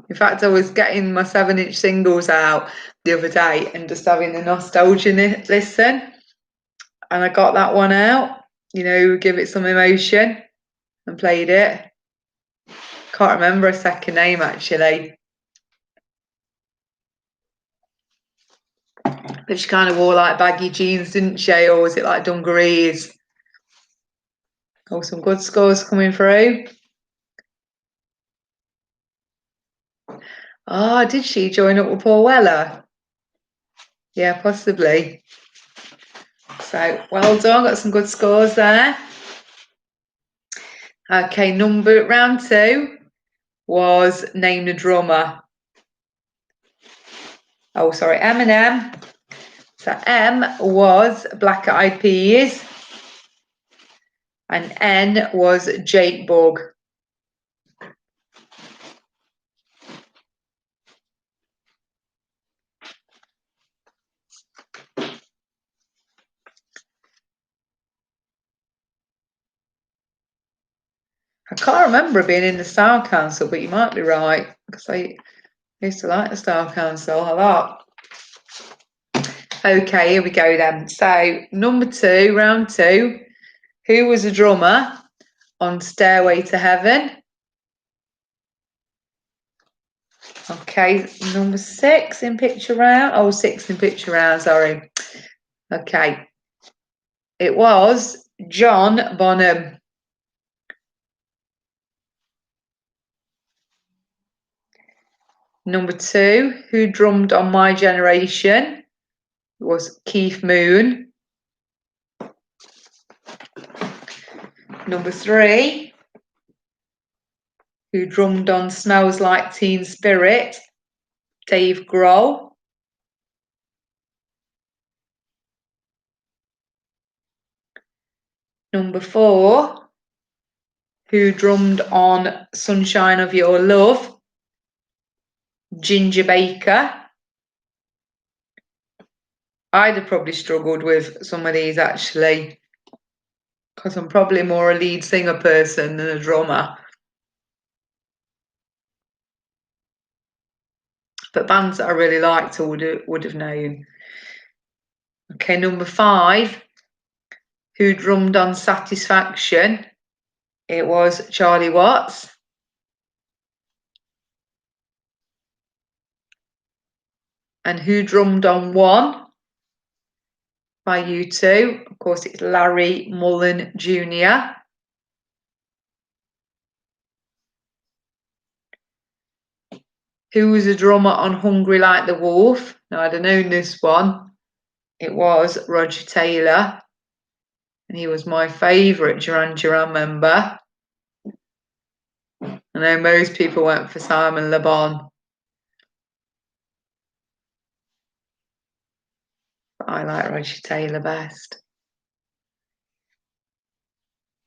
In fact, I was getting my 7-inch singles out the other day and just having a nostalgia listen. And I got that one out, Give It Some Emotion, and played it. Can't remember a second name, actually. But she kind of wore like baggy jeans, didn't she? Or was it like dungarees? Oh, some good scores coming through. Oh, did she join up with Paul Weller? Yeah, possibly. So, well done. Got some good scores there. Okay, round 2 was Name the Drummer. Oh, sorry, M and M. So M was Black Eyed Peas. And N was Jake Bugg. I can't remember being in the Style Council, but you might be right, because I used to like the Style Council a lot. Okay, here we go then. So, number 2, round 2. Who was a drummer on Stairway to Heaven? Okay, number 6 in picture round. Oh, 6 in picture round, sorry. Okay. It was John Bonham. Number 2, who drummed on My Generation, was Keith Moon. Number 3, who drummed on Smells Like Teen Spirit, Dave Grohl. Number 4, who drummed on Sunshine of Your Love, Ginger Baker. I'd have probably struggled with some of these actually, because I'm probably more a lead singer person than a drummer. But bands that I really liked I would have known. Okay, number 5, who drummed on Satisfaction? It was Charlie Watts. And who drummed on One by U2? Of course, it's Larry Mullen Jr. Who was a drummer on Hungry Like the Wolf? Now, I'd have known this one. It was Roger Taylor. And he was my favourite Duran Duran member. I know most people went for Simon Le Bon. But I like Roger Taylor best.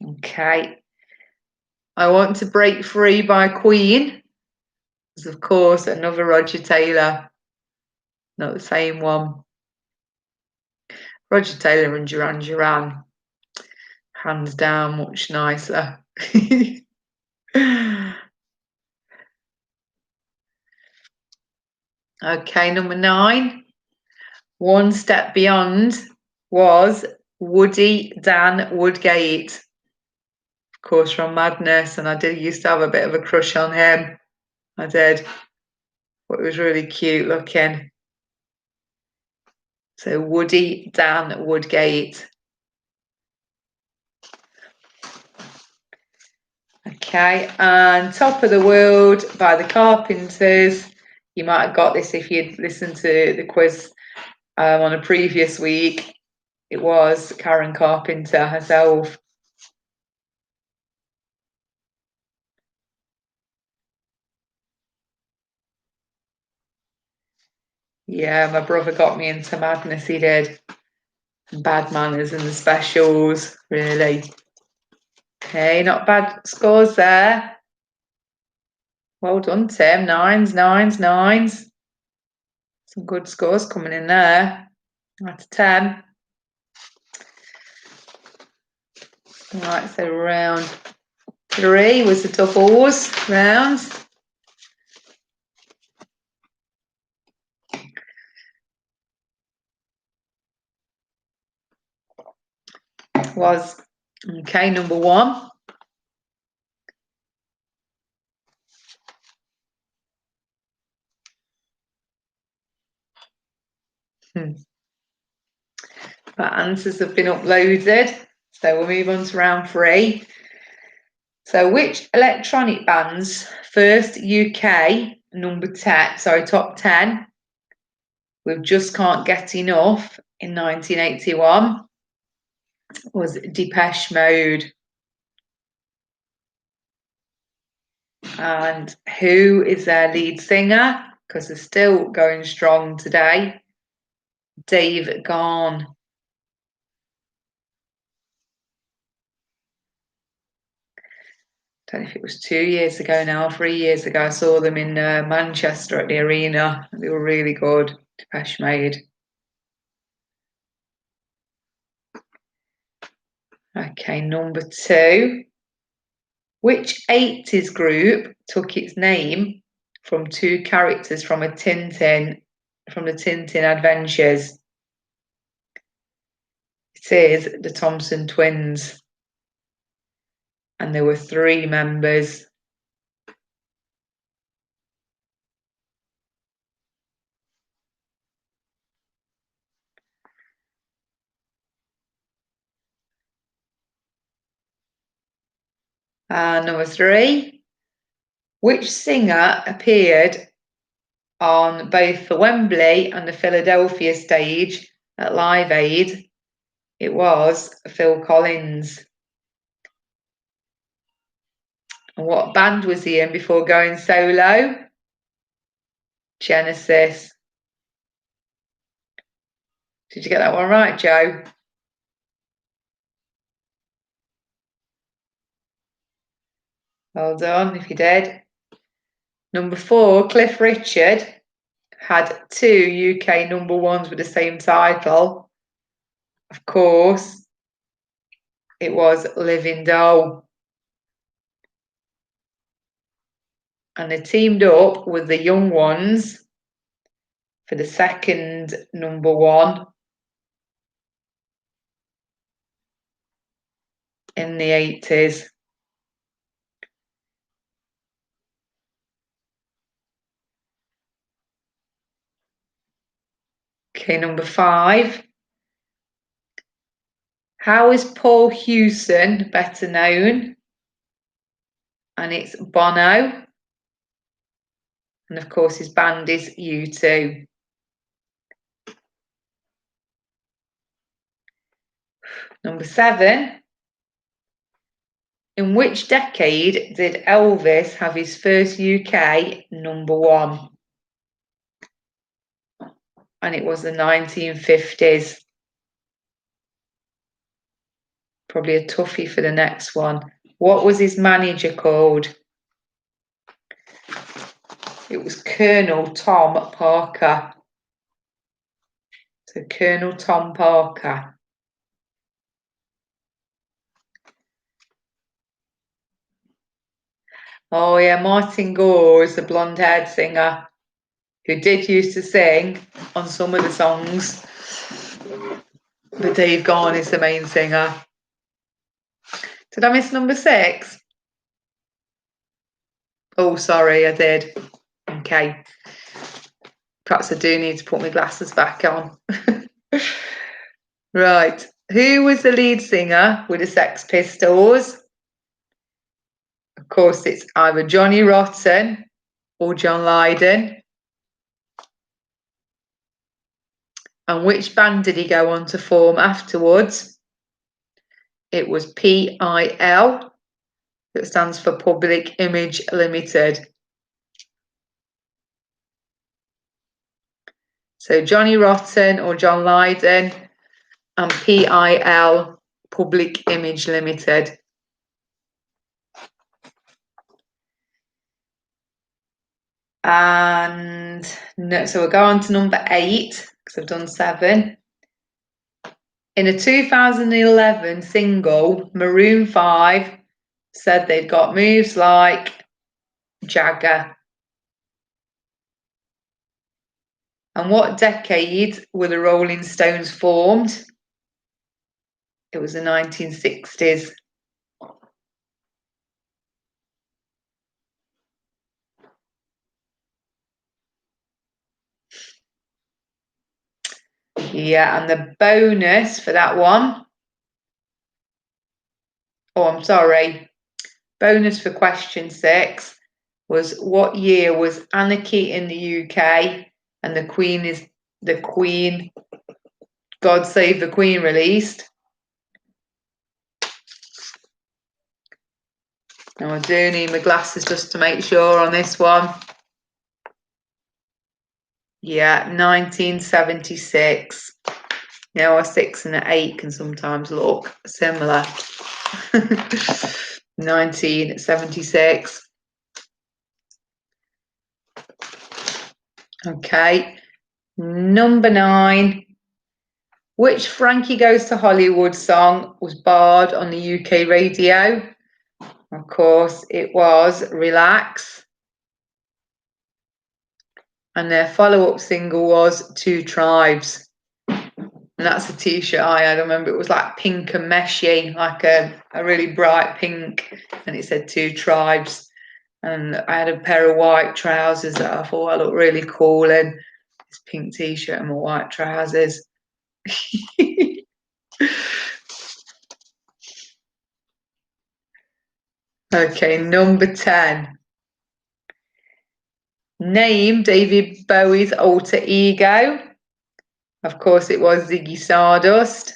Okay. I Want to Break Free by Queen. Is of course another Roger Taylor. Not the same one. Roger Taylor and Duran Duran. Hands down, much nicer. Okay, number 9. One Step Beyond was Woody Dan Woodgate. Of course, from Madness, and I used to have a bit of a crush on him. I did. But it was really cute looking. So Woody Dan Woodgate. Okay, and Top of the World by the Carpenters. You might have got this if you'd listened to the quiz On a previous week, it was Karen Carpenter herself. Yeah, my brother got me into Madness, he did. Bad Manners and the specials, really. Okay, not bad scores there. Well done, Tim. Nines. Some good scores coming in there. Out of 10. Right, so round 3 was the doubles round. Was, okay, number 1. The answers have been uploaded. So we'll move on to round 3. So which electronic band's first UK top 10 with Just Can't Get Enough in 1981 was Depeche Mode. And who is their lead singer? Because they're still going strong today. Dave Gahan. I don't know if it was 2 years ago now, 3 years ago. I saw them in Manchester at the arena. They were really good. Depeche Mode. Okay, number 2. Which 80s group took its name from 2 characters from the Tintin Adventures? It is the Thompson Twins. And there were 3 members. Number 3. Which singer appeared on both the Wembley and the Philadelphia stage at Live Aid? It was Phil Collins. And what band was he in before going solo? Genesis. Did you get that one right, Joe? Well done, if you did. Number 4, Cliff Richard had 2 UK number 1s with the same title. Of course, it was Living Doll. And they teamed up with the Young Ones for the second number 1 in the 80s. Okay, number 5. How is Paul Hewson better known? And it's Bono. And of course, his band is U2. Number 7. In which decade did Elvis have his first UK number 1? And it was the 1950s. Probably a toughie for the next one. What was his manager called? It was Colonel Tom Parker. So Colonel Tom Parker. Oh yeah, Martin Gore is the blonde-haired singer who did used to sing on some of the songs. But Dave Gahan is the main singer. Did I miss number 6? Oh, sorry, I did. Okay. Perhaps I do need to put my glasses back on. Right. Who was the lead singer with the Sex Pistols? Of course, it's either Johnny Rotten or John Lydon. And which band did he go on to form afterwards? It was PIL, that stands for Public Image Limited. So Johnny Rotten or John Lydon, and PIL, Public Image Limited. And no, so we'll go on to number 8, because I've done 7. In a 2011 single, Maroon 5 said they'd got moves like Jagger. And what decade were the Rolling Stones formed? It was the 1960s. Yeah, and the bonus for that one, bonus for question 6 was, what year was Anarchy in the UK and the Queen, God Save the Queen released? Now I do need my glasses just to make sure on this one. Yeah, 1976. Now a 6 and an 8 can sometimes look similar. 1976. Okay, number 9. Which Frankie Goes to Hollywood song was barred on the UK radio? Of course, it was Relax. And their follow-up single was Two Tribes. And that's a t-shirt I had. I remember it was like pink and meshy, like a really bright pink, and it said Two Tribes. And I had a pair of white trousers that I thought I looked really cool in. This pink t-shirt and my white trousers. Okay, number 10. Name David Bowie's alter ego. Of course, it was Ziggy Stardust.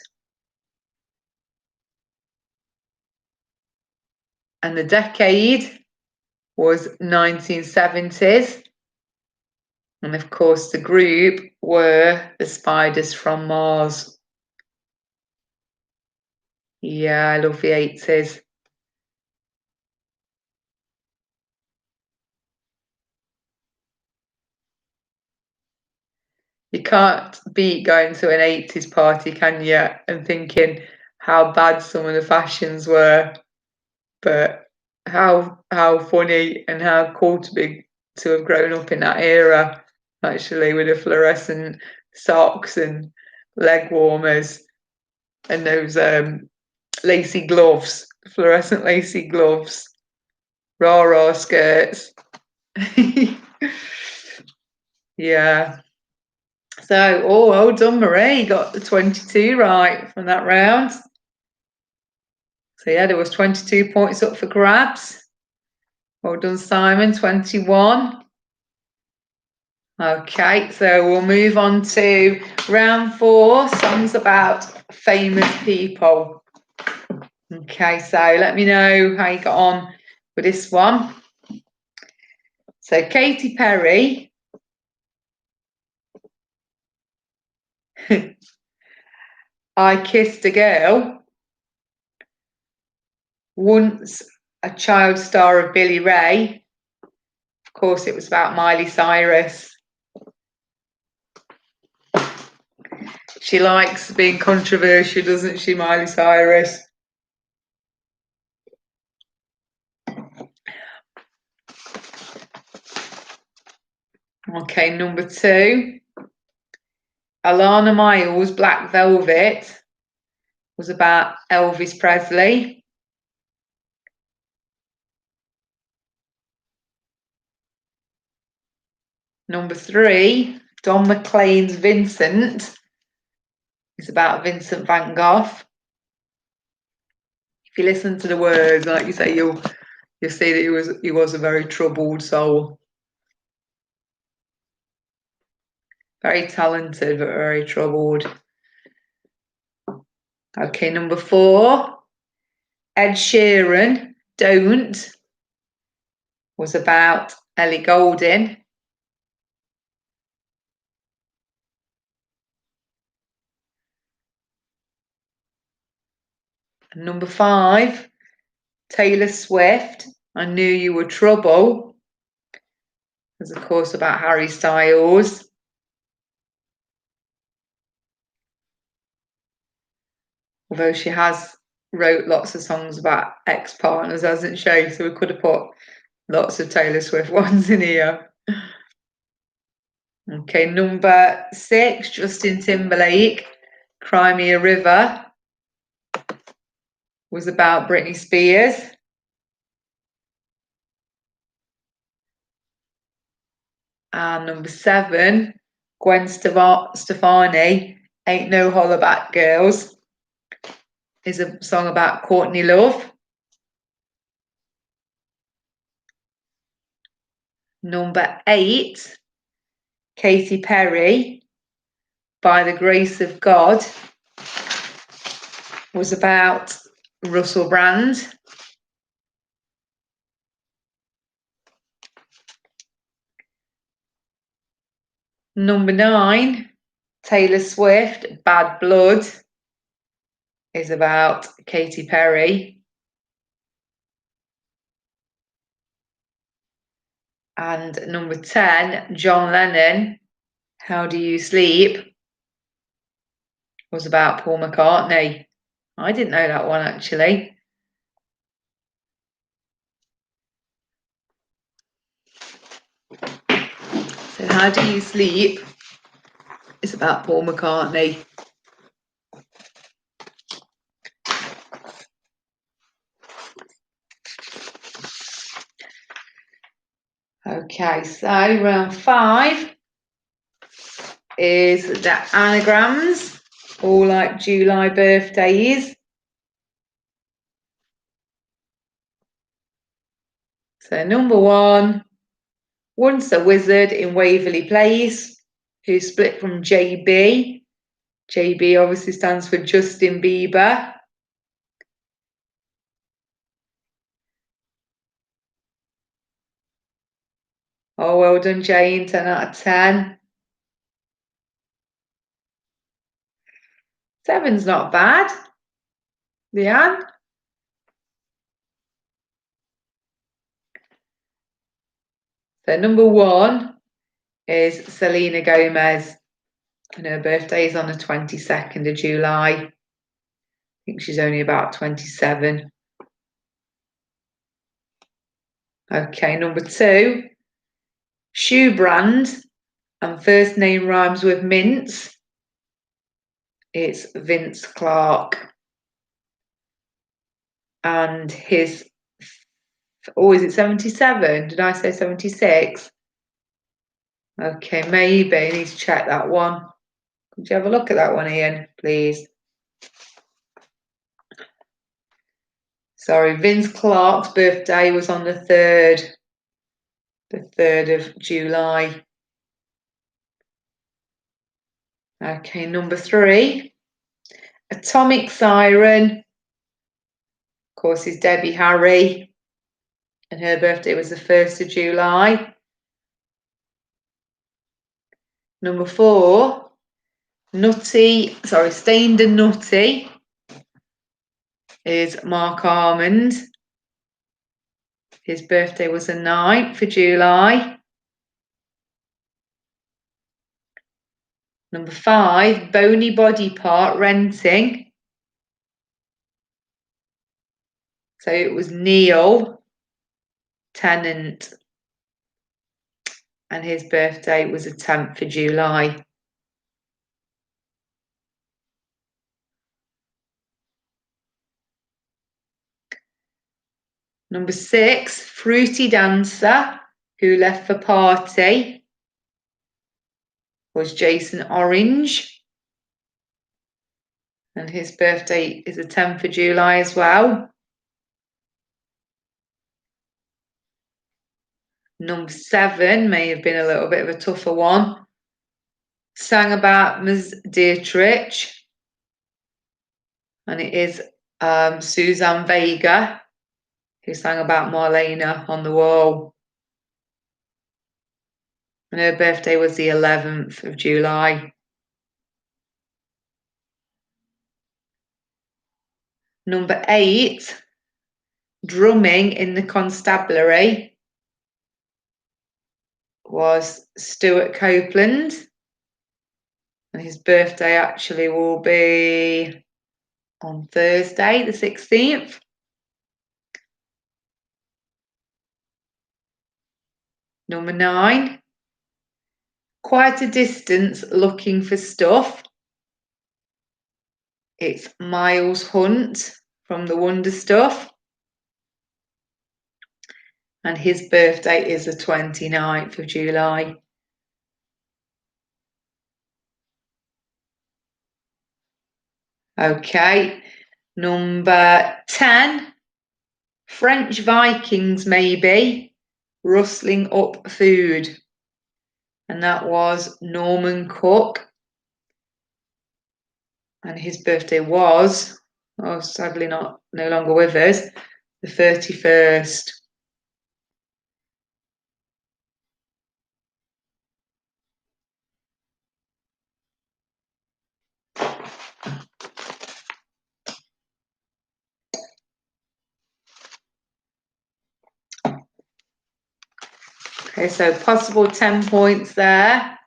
And the decade was 1970s. And of course, the group were the Spiders from Mars. Yeah, I love the 80s. You can't beat going to an 80s party, can you? And thinking how bad some of the fashions were, but how funny and how cool to have grown up in that era, actually, with the fluorescent socks and leg warmers and those lacy gloves, fluorescent lacy gloves, rah skirts. Yeah. So, well done, Marie. Got the 22 right from that round. So, yeah, there was 22 points up for grabs. Well done, Simon, 21. Okay, so we'll move on to round 4, songs about famous people. Okay, so let me know how you got on with this one. So, Katy Perry. I Kissed a Girl. Once a child star of Billy Ray. Of course, it was about Miley Cyrus. She likes being controversial, doesn't she, Miley Cyrus? Okay, number 2. Alana Miles' Black Velvet was about Elvis Presley. Number 3, Don McLean's Vincent is about Vincent van Gogh. If you listen to the words, like you say, you'll see that he was a very troubled soul. Very talented, but very troubled. Okay, number 4. Ed Sheeran, Don't, was about Ellie Goulding. And number 5, Taylor Swift, I Knew You Were Trouble, was of course about Harry Styles. Although she has wrote lots of songs about ex-partners, hasn't she? So we could have put lots of Taylor Swift ones in here. Okay, number 6, Justin Timberlake, Cry Me a River, was about Britney Spears. And number 7, Gwen Stefani, Ain't No Hollaback Girls, is a song about Courtney Love. Number 8, Katy Perry, By the Grace of God, was about Russell Brand. Number 9, Taylor Swift, Bad Blood, is about Katy Perry. And number 10, John Lennon, How Do You Sleep, was about Paul McCartney. I didn't know that one actually. So How Do You Sleep is about Paul McCartney. Okay, so round 5 is the anagrams, all like July birthdays. So number 1, once a wizard in Waverley Place, who split from JB. JB obviously stands for Justin Bieber. Oh, well done, Jane, 10 out of 10. 7's not bad. Leanne? So number 1 is Selena Gomez, and her birthday is on the 22nd of July. I think she's only about 27. Okay, number 2, shoe brand, and first name rhymes with mince. It's Vince Clarke. And his, oh, is it 77? Did I say 76? Okay, maybe I need to check that one. Could you have a look at that one, Ian, please? Sorry, Vince Clarke's birthday was on the 3rd of July. Okay, number 3, Atomic Siren, of course, is Debbie Harry, and her birthday was the 1st of July. Number 4, Stained and Nutty, is Mark Armand. His birthday was the 9th of July. Number 5, Bony Body Part Renting. So it was Neil Tennant, and his birthday was the 10th of July. Number 6, Fruity Dancer, Who Left for Party, was Jason Orange, and his birthday is the 10th of July as well. Number 7 may have been a little bit of a tougher one. sang about Ms. Dietrich, and it is Suzanne Vega who sang about Marlena on the Wall. And her birthday was the 11th of July. Number 8, drumming in the constabulary was Stewart Copeland. And his birthday actually will be on Thursday, the 16th. Number 9, quite a distance looking for stuff. It's Miles Hunt from the Wonder Stuff. And his birthday is the 29th of July. Okay, number 10, French Vikings maybe, rustling up food. And that was Norman Cook. And his birthday was, sadly no longer with us, the 31st. Okay, so possible 10 points there.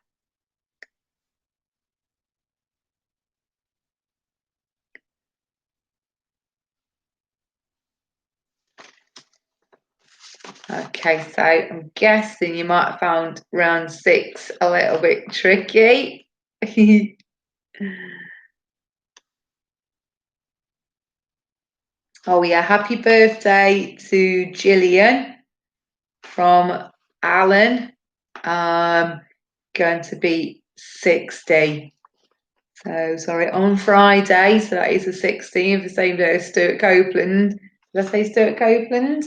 Okay, so I'm guessing you might have found round 6 a little bit tricky. Oh yeah, happy birthday to Gillian from Alan. Going to be 60. So sorry, on Friday, so that is the 16th, the same day as Stewart Copeland. Did I say Stewart Copeland?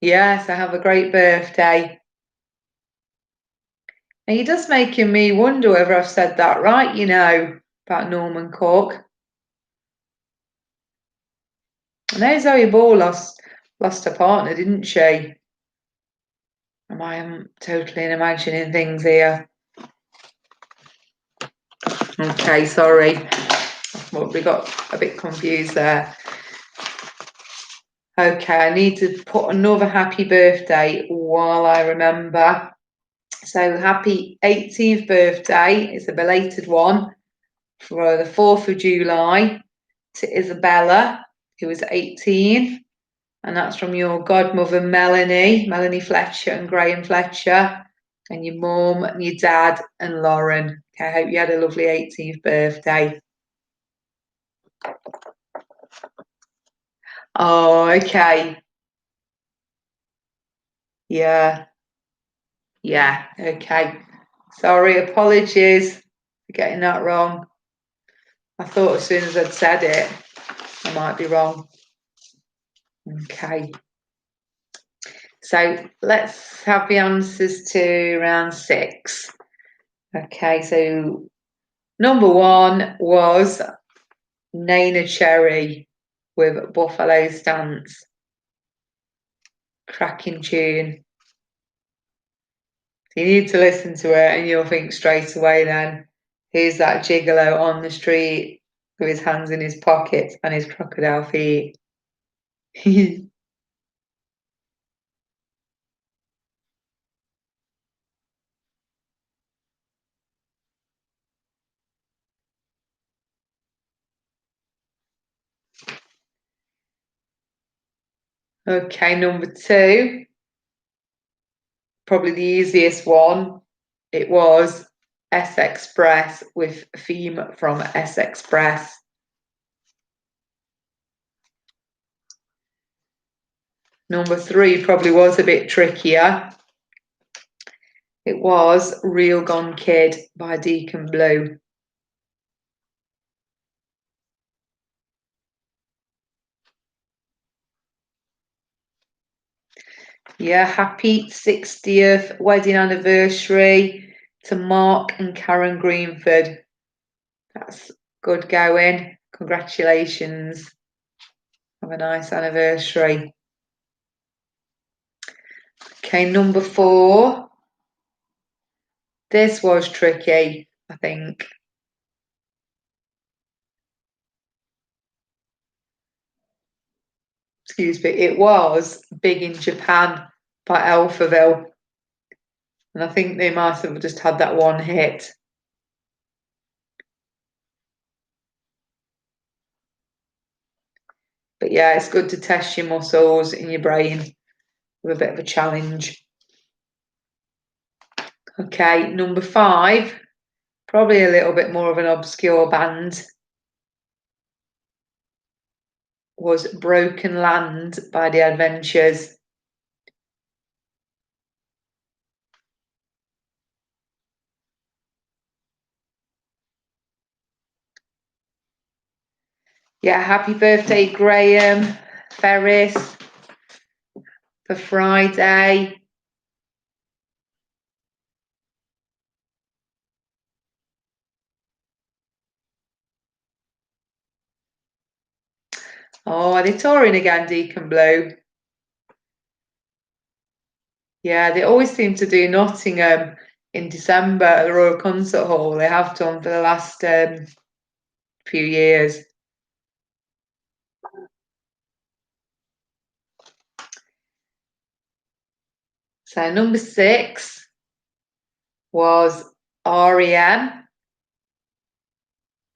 Yes, I have a great birthday. And you're just making me wonder whether I've said that right, you know, about Norman Cook. I know Zoe Ball lost her partner, didn't she? I am totally imagining things here. Okay, sorry. Well, we got a bit confused there. Okay, I need to put another happy birthday while I remember. So happy 18th birthday. It's a belated one for the 4th of July to Isabella, who was 18. And that's from your godmother, Melanie Fletcher and Graham Fletcher, and your mum and your dad and Lauren. Okay, I hope you had a lovely 18th birthday. Oh, okay. Yeah. Yeah, okay. Sorry, apologies for getting that wrong. I thought as soon as I'd said it, I might be wrong. Okay. So let's have the answers to round 6. Okay, so number 1 was Nana Cherry with Buffalo Stance. Cracking tune. You need to listen to it and you'll think straight away then, who's that gigolo on the street with his hands in his pockets and his crocodile feet? Okay, number 2, probably the easiest one. It was S Express with theme from S Express. Number 3 probably was a bit trickier. It was Real Gone Kid by Deacon Blue. Yeah, happy 60th wedding anniversary to Mark and Karen Greenford. That's good going. Congratulations. Have a nice anniversary. Okay, number 4. This was tricky, I think. Excuse me. It was Big in Japan by Alphaville. And I think they might have just had that one hit. But yeah, it's good to test your muscles in your brain with a bit of a challenge. Okay, number 5, probably a little bit more of an obscure band, was Broken Land by The Adventures. Yeah, happy birthday, Graham, Ferris, for Friday. Oh, are they touring again, Deacon Blue? Yeah, they always seem to do Nottingham in December at the Royal Concert Hall. They have done for the last few years. So number 6 was REM.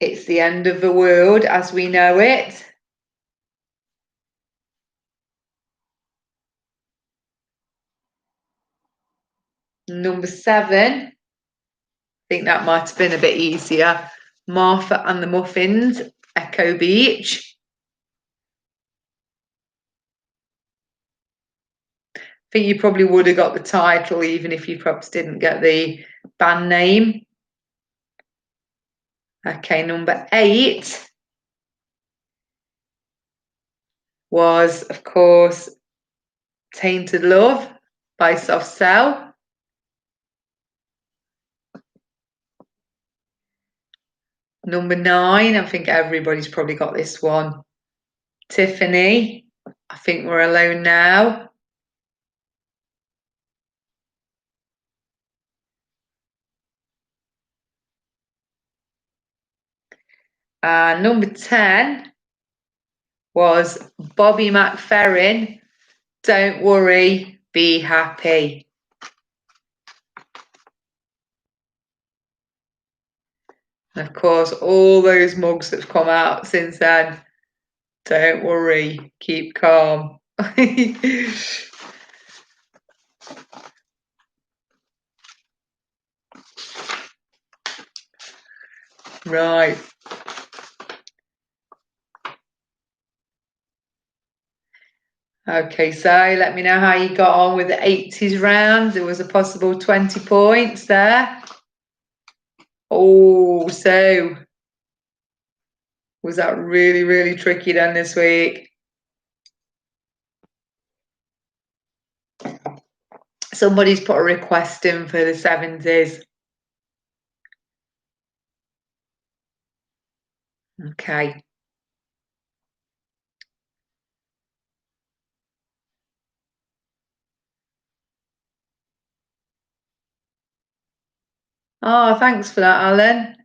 It's the end of the world as we know it. Number 7, I think that might have been a bit easier. Martha and the Muffins, Echo Beach. I think you probably would have got the title even if you perhaps didn't get the band name. Okay, number 8 was, of course, Tainted Love by Soft Cell. Number 9, I think everybody's probably got this one. Tiffany, I Think We're Alone Now. Number 10 was Bobby Mcferrin, Don't Worry, Be Happy. And of course, all those mugs that have come out since then. Don't worry, keep calm. Right. Okay, so let me know how you got on with the 80s round. There was a possible 20 points there. Oh, so was that really, really tricky then this week? Somebody's put a request in for the 70s. Okay. Oh, thanks for that, Alan.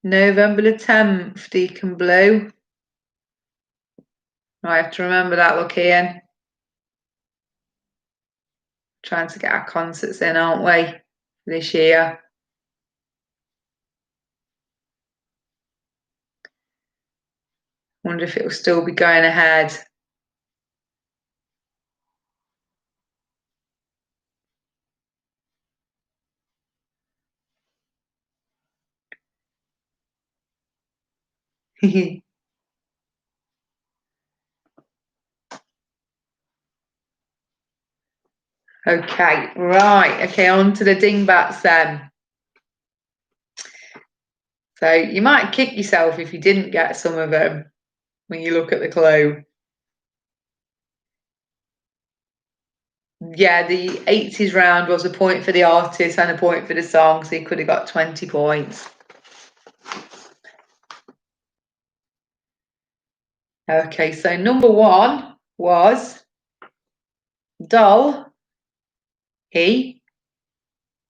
November the 10th, Deacon Blue. I have to remember that, look, Ian. Trying to get our concerts in, aren't we, this year? Wonder if it will still be going ahead. Okay, right. Okay, on to the dingbats then. So you might kick yourself if you didn't get some of them when you look at the clue. Yeah, the 80s round was a point for the artist and a point for the song, so you could have got 20 points. Okay, so number 1 was doll, he,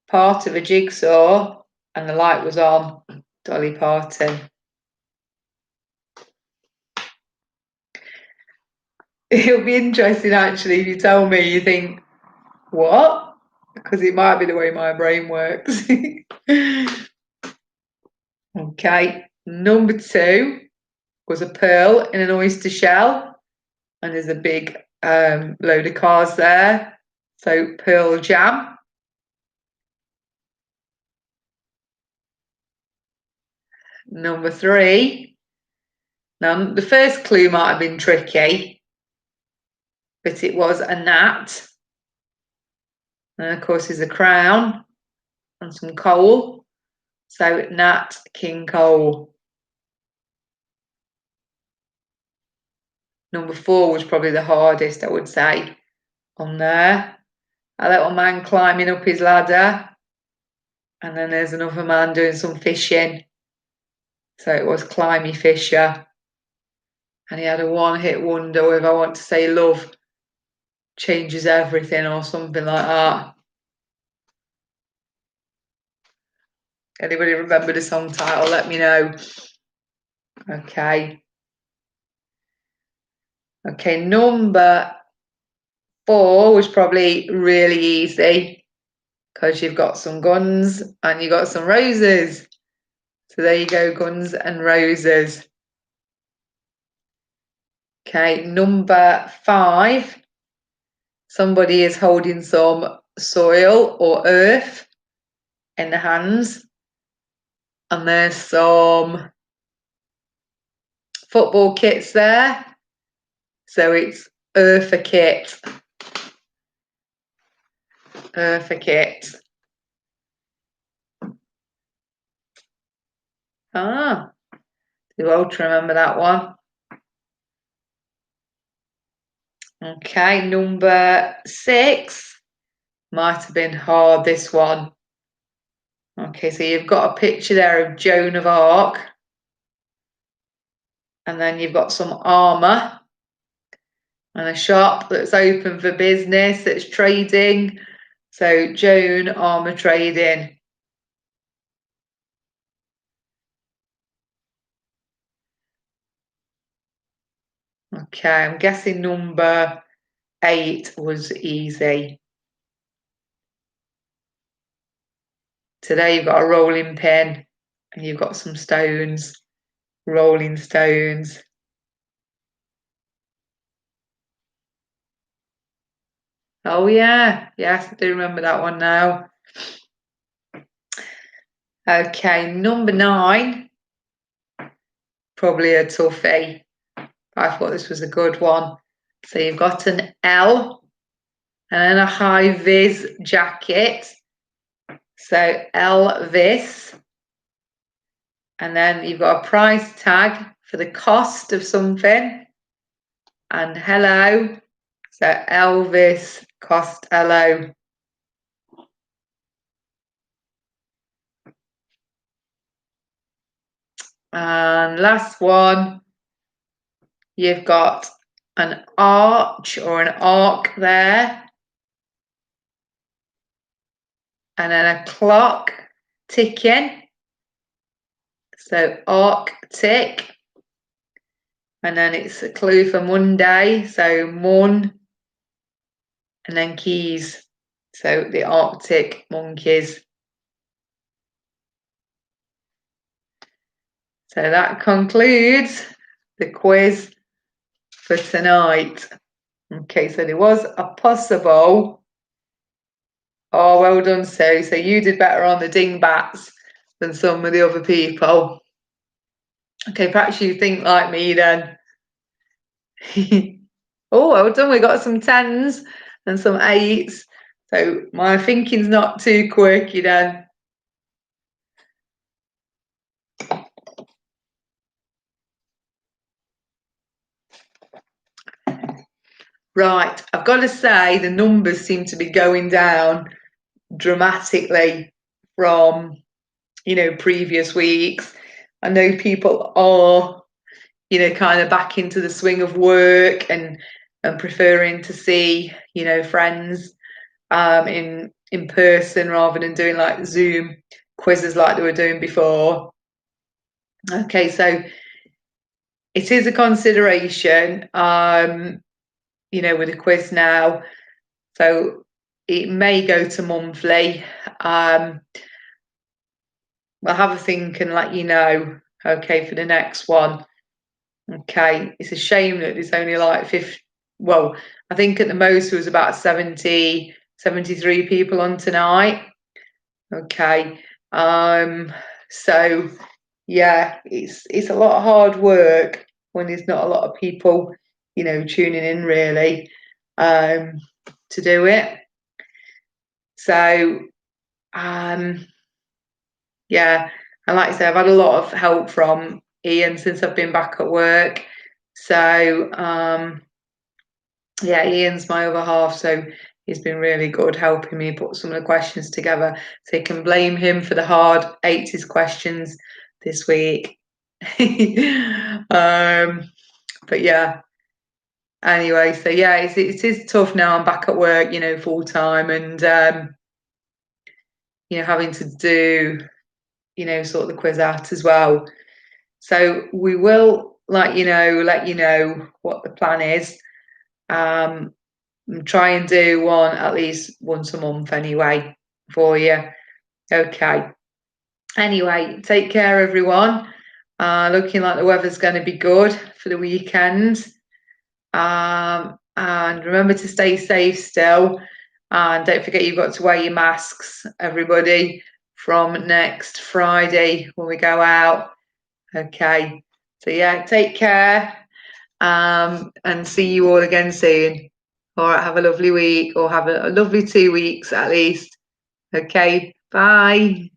part of a jigsaw, and the light was on, Dolly Parton. It'll be interesting actually if you tell me you think, what? Because it might be the way my brain works. Okay, number 2 was a pearl in an oyster shell, and there's a big load of cars there. So Pearl Jam. Number 3. Now the first clue might have been tricky, but it was a gnat. And of course there's a crown and some coal. So Nat King Cole. Number 4 was probably the hardest, I would say, on there. A little man climbing up his ladder. And then there's another man doing some fishing. So it was Climby Fisher. And he had a one-hit wonder with I Want to Say Love Changes Everything or something like that. Anybody remember the song title? Let me know. Okay. Okay, number 4 was probably really easy because you've got some guns and you've got some roses. So there you go, Guns and Roses. Okay, number 5. Somebody is holding some soil or earth in the hands. And there's some football kits there. So it's Eartha Kit. Eartha Kit. Ah, too old to remember that one. Okay, number 6 might have been hard, this one. Okay, so you've got a picture there of Joan of Arc. And then you've got some armour. And a shop that's open for business, that's trading. So Joan Armour Trading. Okay, I'm guessing number 8 was easy. Today you've got a rolling pin and you've got some stones, rolling stones. Oh yeah, yes, I do remember that one now. Okay, number 9, probably a toughie. I thought this was a good one. So you've got an L and then a high-vis jacket. So Elvis. And then you've got a price tag for the cost of something. And hello. So Elvis Costello. And last one, you've got an arch or an arc there. And then a clock ticking. So arc tick. And then it's a clue for Monday. So Mon. And then keys. So the Arctic Monkeys. So that concludes the quiz for tonight. Okay, so there was a possible. Oh, well done, Sue. So you did better on the dingbats than some of the other people. Okay, perhaps you think like me then. Oh, well done. We got some 10s and some 8s. So my thinking's not too quirky then. Right, I've got to say the numbers seem to be going down dramatically from, previous weeks. I know people are, kind of back into the swing of work and preferring to see, friends in person rather than doing like Zoom quizzes like they were doing before. Okay, so it is a consideration, with a quiz now. So it may go to monthly. We'll have a think and let you know, okay, for the next one. Okay, it's a shame that there's only like 50, well, I think at the most there was about 70, 73 people on tonight. Okay, so yeah, it's a lot of hard work when there's not a lot of people, tuning in really, to do it. So, yeah, and like I say, I've had a lot of help from Ian since I've been back at work. So, yeah, Ian's my other half, so he's been really good helping me put some of the questions together. So you can blame him for the hard 80s questions this week. But yeah, anyway, so yeah, it is tough now. I'm back at work, full time, and having to do, sort of the quiz out as well. So we will let you know what the plan is. Try and do one at least once a month anyway for you. Okay. Anyway, take care, everyone. Looking like the weather's going to be good for the weekend. And remember to stay safe still. And don't forget you've got to wear your masks, everybody, from next Friday when we go out. Okay. So yeah, take care. And see you all again soon. All right, have a lovely week, or have a lovely 2 weeks at least. Okay, bye.